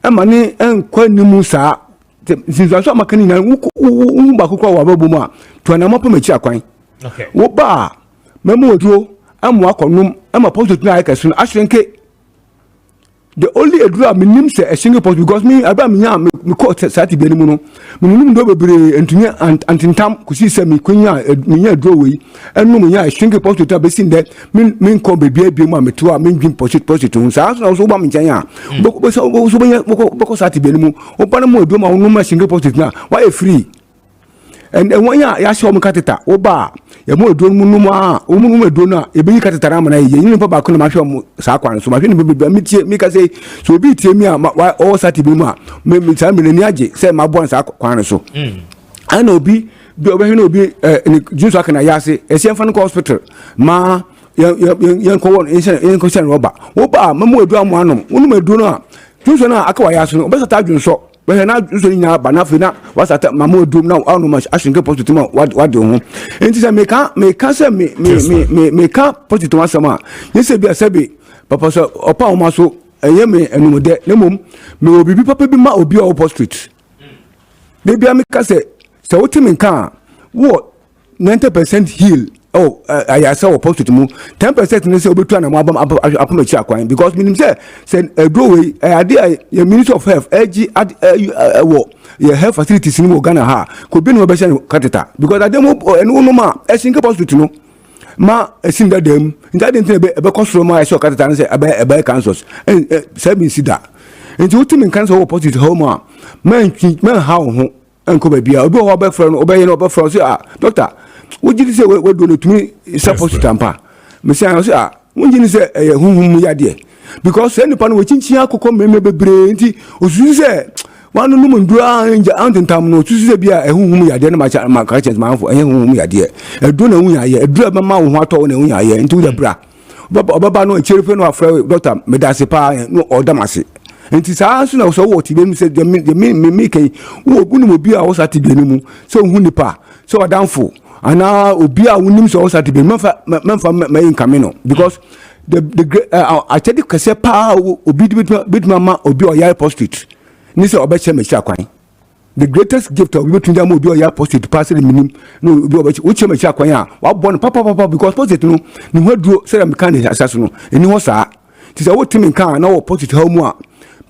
e mani enkwa nimu sa since so makani na wu ba kokwa wa babu ma to na mapo mechi akwan okay wo ba memo oduo amu akonum ama post na aka sun ashrenke the only edura minim say a single post because me aba me nya me court sati be nimu no minum do bebre entunya antintam kusi se me kwanya me nya draw we enu me nya a single post to be sin there min ko be bia mu ameto a min dream post to so so ba me nya so boko sati be nimu oba na mo do ma no ma single post na why free and when ya show me kateta oba ya mo do mu no ma o mu no do na e be kateta na na ye yin pa ba ko na ma hwe mo sa kwan so ma hwe ni be mi ka say so bi tie mi a o sati be mu a me sa me ni age say ma bo sa kwan so ana obi bi obehwe na obi ni jinso aka na ya se e fa no hospital ma yan ko won yan ko sen roba oba ma mo do amu anom unu ma do no a jinso na aka wa ya so obe sa ta jinso we na so nya ba na fina wasata mama dum na anu ma ashinke positive wa de ho enti se me ka se me ka positive wasama yese bia sebe papa so opa o ma so eye me enum de na mom me obibi papa bi ma obi o street de bia me ka se wotimi nka wo 90% heal I saw post to mu 10% ne say obetu na mo apomachi akwan because minim say do we ade your minister of health ag wo your health facilities ni mo Ghana ha ko bi no be say kateta because ade mo enu no ma esinke post to no ma esinda dem nta de ntina be kosoro ma so kata tan say ebe cancels say bin sida nti ultimate cancer wo positive home man ha ho enko ba bia obi ho ba frɛ no obi ye no ba frɛ so doctor wo gidi say we do no tumi support tampa me say so wo gidi say huhum yade because any pan we chinchin akoko meme bebre nti osusu say wanu no mundua anja antentam no osusu say bia huhum yade na ma ka chance ma fo huhum yade edu na hunya ye edu ba ma wo ho ato na hunya ye nti wo da bra baba no cherife no afra doctor medase pa no odamase nti saa so na so wo ti be mi say me kai wo gunu obi a wo sa ti be ni mu so hu nipa so odamfo ana obi a wonim so wo sa ti be memfa in camino because the I tell you kase pa obi bit mama obi o yare prostitute ni say obeche me cha kwan the greatest gift of between them obi o yare prostitute pass the minimum no obi obeche wo che me cha kwan a wa born papa because prostitute no ni hwaduro say me kan assassin no eni ho saa ti say wo timi kan na wo prostitute ha mu a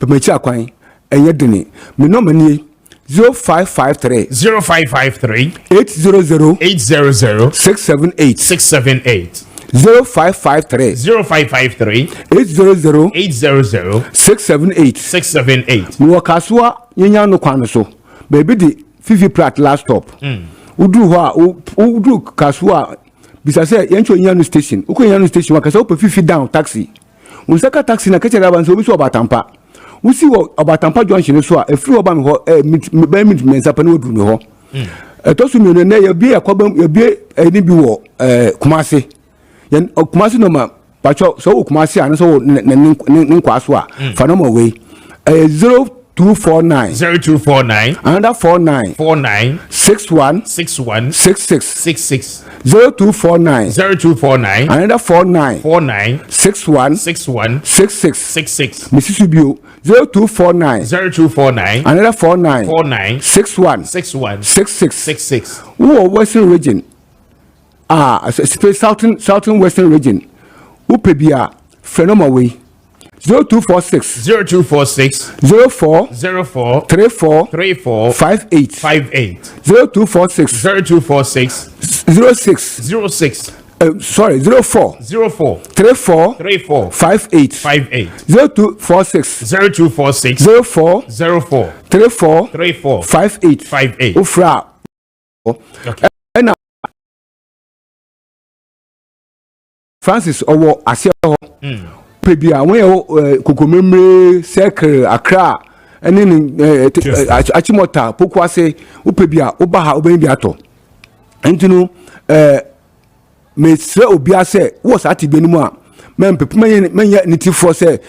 me cha kwan enye deni me no mani 0553 800 678 0553 800 678 no kasua yenya no kwan so baby di fifi plat last stop udu ho udu kasua bisa say yencho yenya no station uko yenya no station wakasa ope fifi down taxi unsaka taxi na kechera ban so obi so batampa usi wo obatampa junction so a free oba me ho meet mensa pa no odu me ho etosu me no na ye bi akwaba ye bi eni bi wo Kumasi yen Kumasi no ma pacho so Kumasi an so nkwa so a fa no ma we 0249 another 49 61 66 0249 another 49 61 66 Mrs. Bio 0249 another 49 61 66 who Western region southern Western region who pebia phenomena way 0246 04 34 58 0246 06 sorry 04 34 58 0246 04 34 58 ufra ena Francis owo ase ho pebia won kokomemre circle Accra ene ni achimota pokuase upebia oba ha oben bi ato entinu me sre obi ase wo sa ti benu mu a menya nitifo se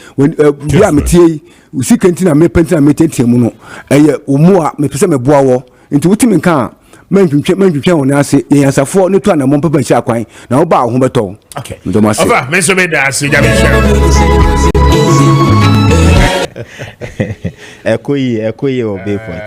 bia metie usikentina me pentina metentia mu no eye omu a me pese me boa wo nti wutimi kan mentwetwe won ase yansafo ne to anamon papa nchi akwan na wo ba ho beto
okay over me so be da ase ja be
ekoyi obepot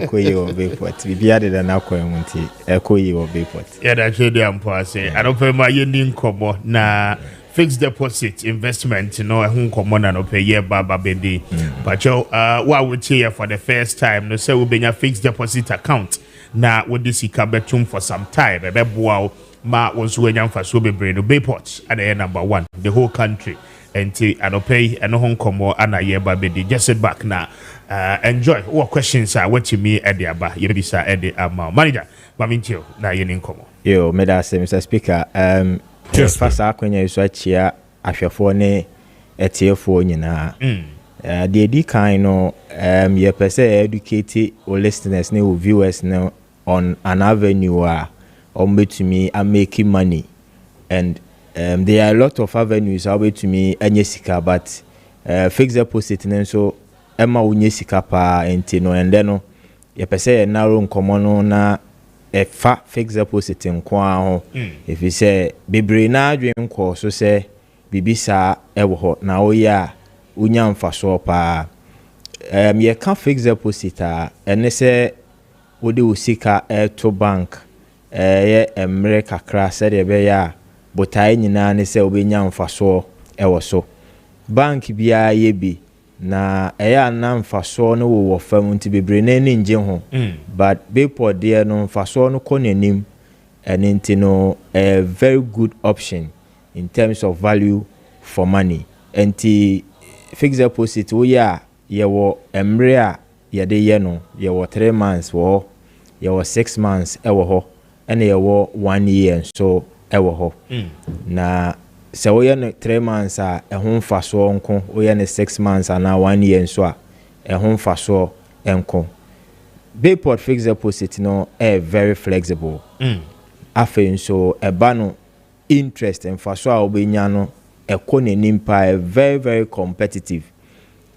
ekoyi obepot bibia de na akwan nti ekoyi obepot
ya da chede ampo ase anope ma yendi nkomo na fixed deposit investment no ehun komo na no pay year baba bendi pacho wa we here for the first time no say we benya fixed deposit account na we this betum for some time be boa ma wonso wenya mfaso bebre no Bayport and the number 1 the whole country enti anopay eno hon komo ana year baba bendi just sit back na enjoy what questions are what you me at the aba you be sir at the manager mamintio na yenin komo
yo meda say Mr. Speaker fasa akwanya iso achia ahwefo ne etiefo nyina the edi kind no ye pese educate our listeners ne our viewers ne on an avenue betumi making money and there are a lot of avenues betumi anye sika but fixed deposit ne so ema unye sika pa enti no and then no ye pese narrow nkomo no na efa fixed deposit nkwa ho if you say bebre na adwen nko so say bibisa ewo ho na oya unya mfaso pa ye kan fixed deposit ene say wode usika to bank ye emre kakra say de be ya botai nyina ne say obenya mfaso ewo so bank bia ye bi na eya na mfaso no wo fam nti bebre na ni nje ho but Bayport there no mfaso no konanim and a very good option in terms of value for money. And the fixed deposit we are yewo emrea yede ye no yewo 3 months wo yewo 6 months ewo ho and yewo 1 year so ewo ho na se wo ye no 3 months a ehun fa so nko wo ye no 6 months na 1 year so a ehun fa so enko Bayport fixed deposit no very flexible afen so eba no interest and fa so a obenya no economy nimpa very very competitive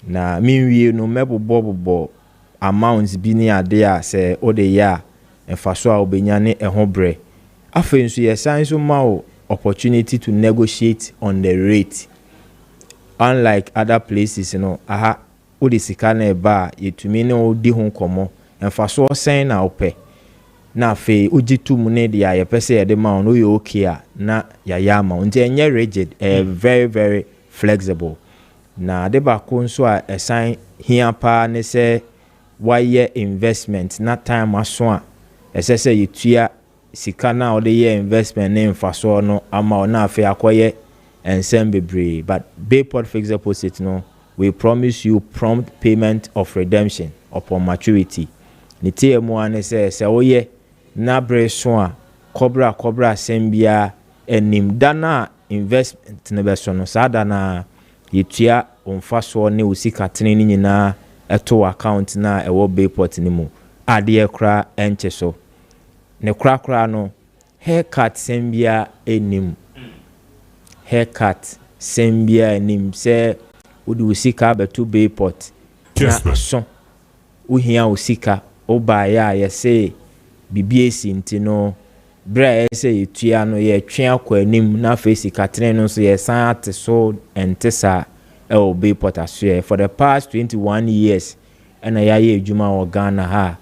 na minwie no mebobo amounts bi ni ade a se ode ya enfa so a obenya ne ehobre afen so yesan so ma opportunity to negotiate on the rate unlike other places aha ode sika na eba yetumi ne odi ho komo enfa so sen na ope na fe ojitu mu ne dia ye pese ye de ma no yo okay a na ya ma nti enye rigid very very flexible na de ba ko nso a esan hia pa ne se why investment na time aso a esese yetua sika na ode ye investment ne mfaso no ama na fe akoye ensem bebre but Bayport fixed deposit no we promise you prompt payment of redemption upon maturity ni tie mu ane se oye na breso a cobra sembia enim dana investment ne beso no sada na yetua onfaso ne usika tene ni nyina eto account na ewo Bayport ni mu ade kra enche so ne kra no haircut sembia enim haircut sembia enim se udi usika beto Bayport na so uhia usika oba ya yese bibiesi ntino bra yese yetua no ye twen akwa anim na face katene no so ye san ate so entesa e Bayport aso for the past 21 years and ya ye adwuma o Ghana ha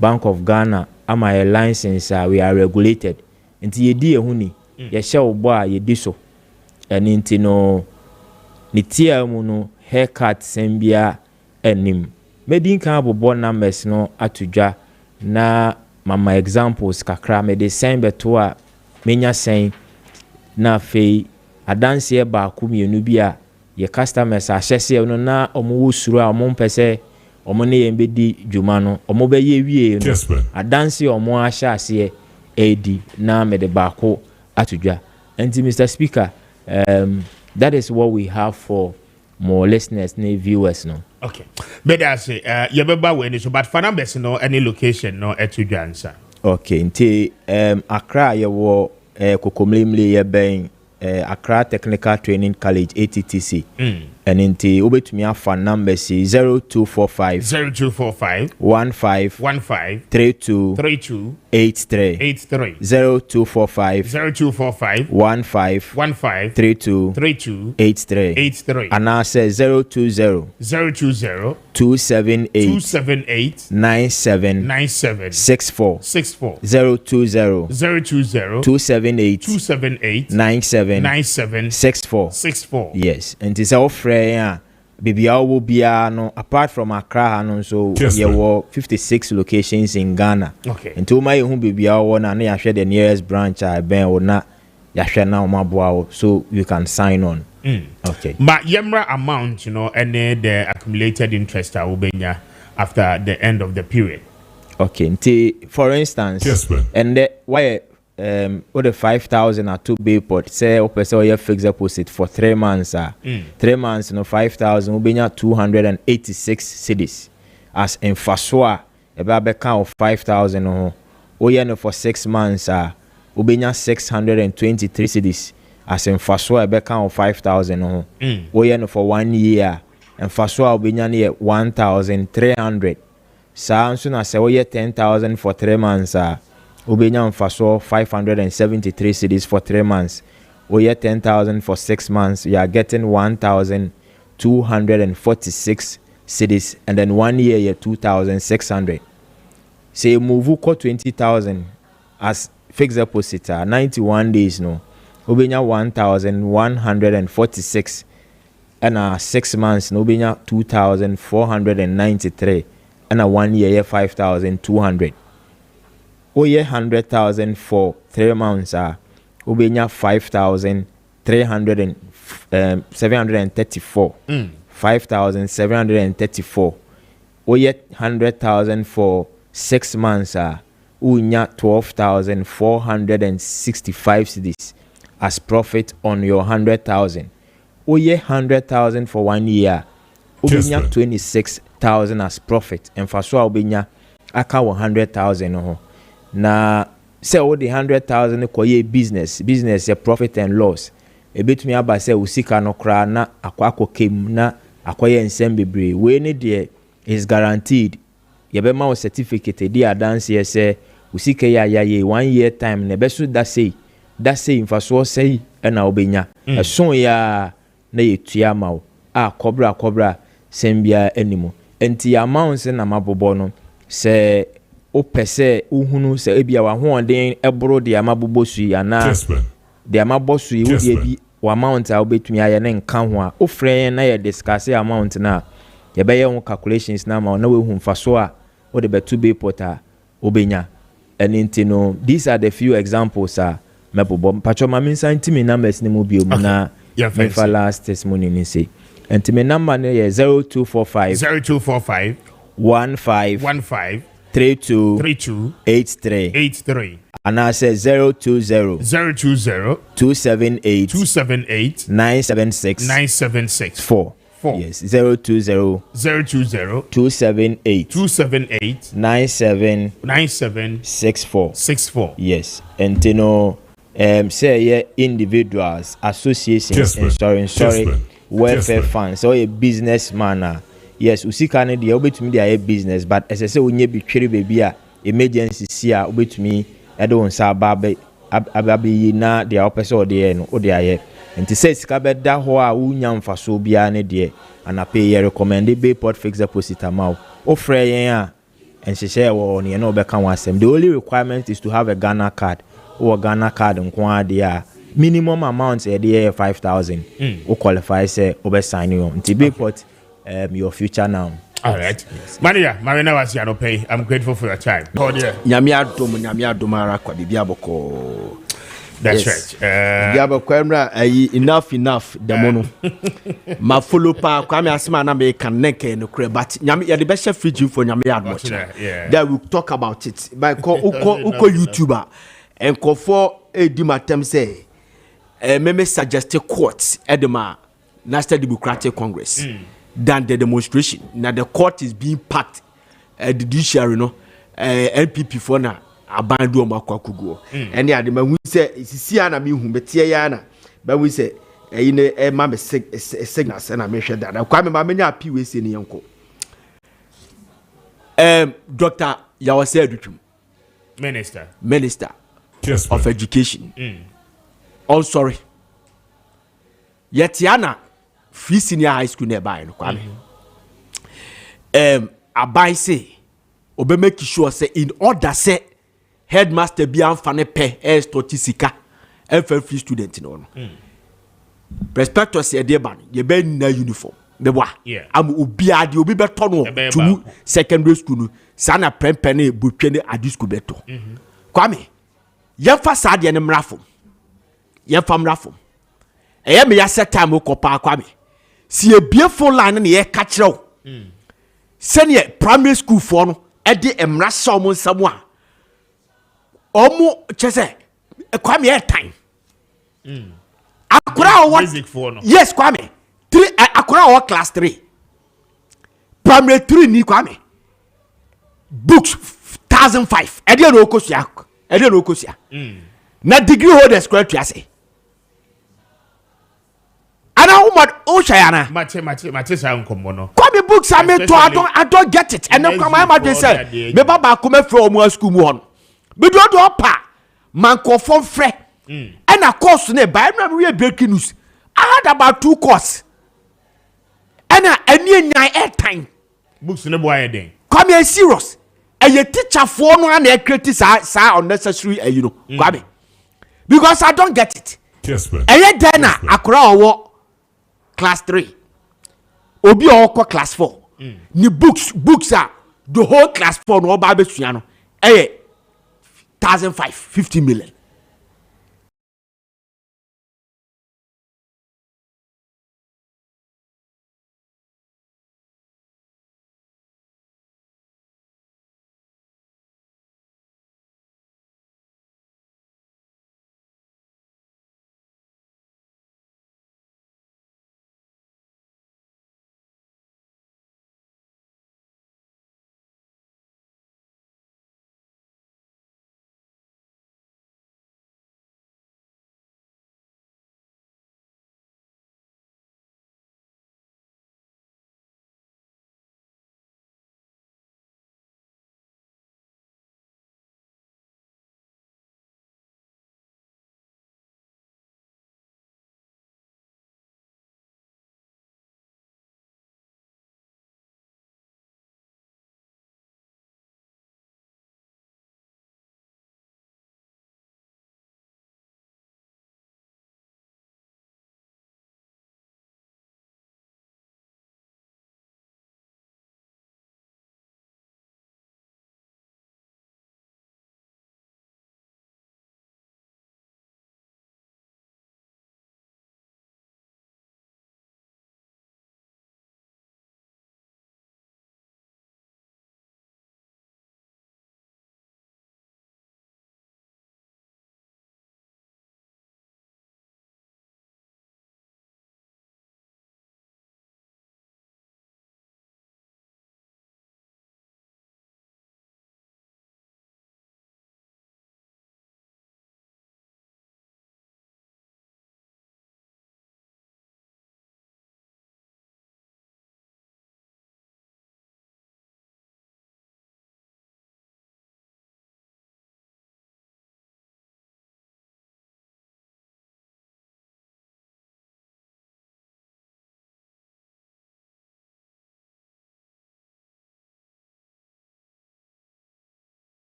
Bank of Ghana ama a license we are regulated nti ye di ehuni ye hye obo a ye di so eni ntino ni tia mu no haircut sembia enim medin kan bobo numbers no atudwa na mama examples kakra me de sen beto a menya sen na fe adanse ba ku mienu bi a ye customers a hyese no na omo wosuru a omo mpese omo ne ye mbedi dwuma no omo be ye wie no adanse omo a hyase edi na me de ba ko atudwa anti Mr. Speaker that is what we have for more listeners and viewers no.
Okay. But I say you beba we so but for numbers no any location no etudwa answer.
Okay, nti Accra ye wo kokomlemle ye ben Accra Technical Training College ATTC. And nti obetumi afa numbers 0245 15 32 83 0245 15 32 83 and I say 020 278 97 64 020 278 97 64 yes and it's all free bibia wo bia no apart from Accra no so there were 56 locations in Ghana.
Okay.
Until my hu bibia wo na ya hwe the nearest branch I ben wo na ya hwe na omaboa so you can sign on. Okay.
But yemra amount and the accumulated interest ubenya after the end of the period.
Okay. For instance, and why or the 5,000 at 2 Bayport say or person your fixed deposit for 3 months 3 months 5,000 will be 286 cedis as in Faswa about count 5,000 or for 6 months will be 623 cedis as in Faswa about count 5,000 or for 1 year and Faswa will be 1,300 so soon as say 10,000 for 3 months Ubenya mfaso 573 cedis for 3 months. Oye 10,000 for 6 months. You are getting 1,246 cedis, and then 1 year you're 2,600. Say move ko 20,000 as fixed deposit 91 days no. Ubenya 1,146, and 6 months no ubenya 2,493, and 1 year 5,200. Oye 100,000 for 3 months. Ubenya 5,734. 5,734. Oye 100,000 for 6 months. Unya 12,465 cedis as profit on your 100,000. Oye 100,000 for 1 year. Ubenya 26,000 as profit. And for so ubenya aka 100,000 na say all the 100,000 koye business a profit and loss. A bit me aba say usika no kra na akwako kem na akoye nsem bebre. We ne de is guaranteed. Yebema o certificate di adanse ye say usika ya 1 year time na beso that say infa so say na obenya. Eson ya na yetua ma o a kobra sembia animo. Enti amounts na mabobo no say o pese uhunu se ebia wa hoden ebro de amabobo sui ana de amabobo sui wo de bi wa amount a obetumi aye ne nka ho a o frɛ na ye discuss amount na ye be ye ho calculations na ma na we hu mfaso a o de betu be porta obenya enti no these are the few examples mebobo pacho ma mensa ntimi numbers ni mu bi omu na me fa last testimony ni say enti me number ne ye 0245 15 32 83 and I say 020 278 976 4. Yes, 020 278 9764. Yes, and you know, say individuals, associations, sorry, welfare funds, so a businessman. Yes, usika ne de obetumi de aye business, but as I say onye bi twere baby a emergency see a obetumi ede won sa ababe na de opese ode no ode aye. Enti say sika be da ho a unya mfaso bia ne de anape ye recommend be port fixed deposit amount. Ofre yen a enhyehyɛ wo ne no be kan wasem. The only requirement is to have a Ghana card. Or Ghana card nko ade a minimum amount e de 5,000. O qualify say obe sign you. Enti be port your future now.
All right. Yes. Marina was here to pay. I'm grateful for your time. Oh dear.
Nyamia domara kwa bibia boko.
That's right.
Bibia boko enough demono. Ma follow pa Kwame asema na me kan neke no kre but nyamia the best free for nyamia much. That we talk about it. By uko YouTuber and ko for edi matem say me suggest court edema National Democratic Congress. Than the demonstration. Now the court is being packed. The judiciary, LPP for na abandu makwakugo. And yeah, the man we say see ana mi hu betie yana. But we say mama signals and I make sure that I come ma menya api we say ni yanko. Dr. Yawase Adutum, Minister of Education. Oh sorry. Yetiana free senior high school nearby no Kwame. Abai say obe make sure say in order say headmaster bi amfane pe stotisika free student no. Prospectus say dey ban ye be na uniform be boa am obi ade obi beto no to secondary school no sana prempe na botwe ne adi school beto. Kwame ye fa sade ne mrafom ye fa mrafom eye me ya set time okopa Kwame si a beautiful line na ye ka kire senior primary school for no e de emra som nsam a omo chese Kwame e time akura o basic for no yes Kwame 3 akura o class 3 primary 3 ni Kwame books 1,005 e de no okosia na degree holder square to say ana umad o shayana
mate sa nkomo no
Kwame books I me to I don't get it and then Kwame ma say me baba come from mu school mu hon me do pa man ko fon frɛ and a course ne by na we breaking news I had about 2 courses and any airtime
books ne boy den
Kwame serious and your teacher for no na create sa unnecessary you know Kwame because I don't get it
Kessben
and yet then akura owo class 3 obi oko class 4 ni books are the whole class 4 no ba besua no 1,500, 50 million.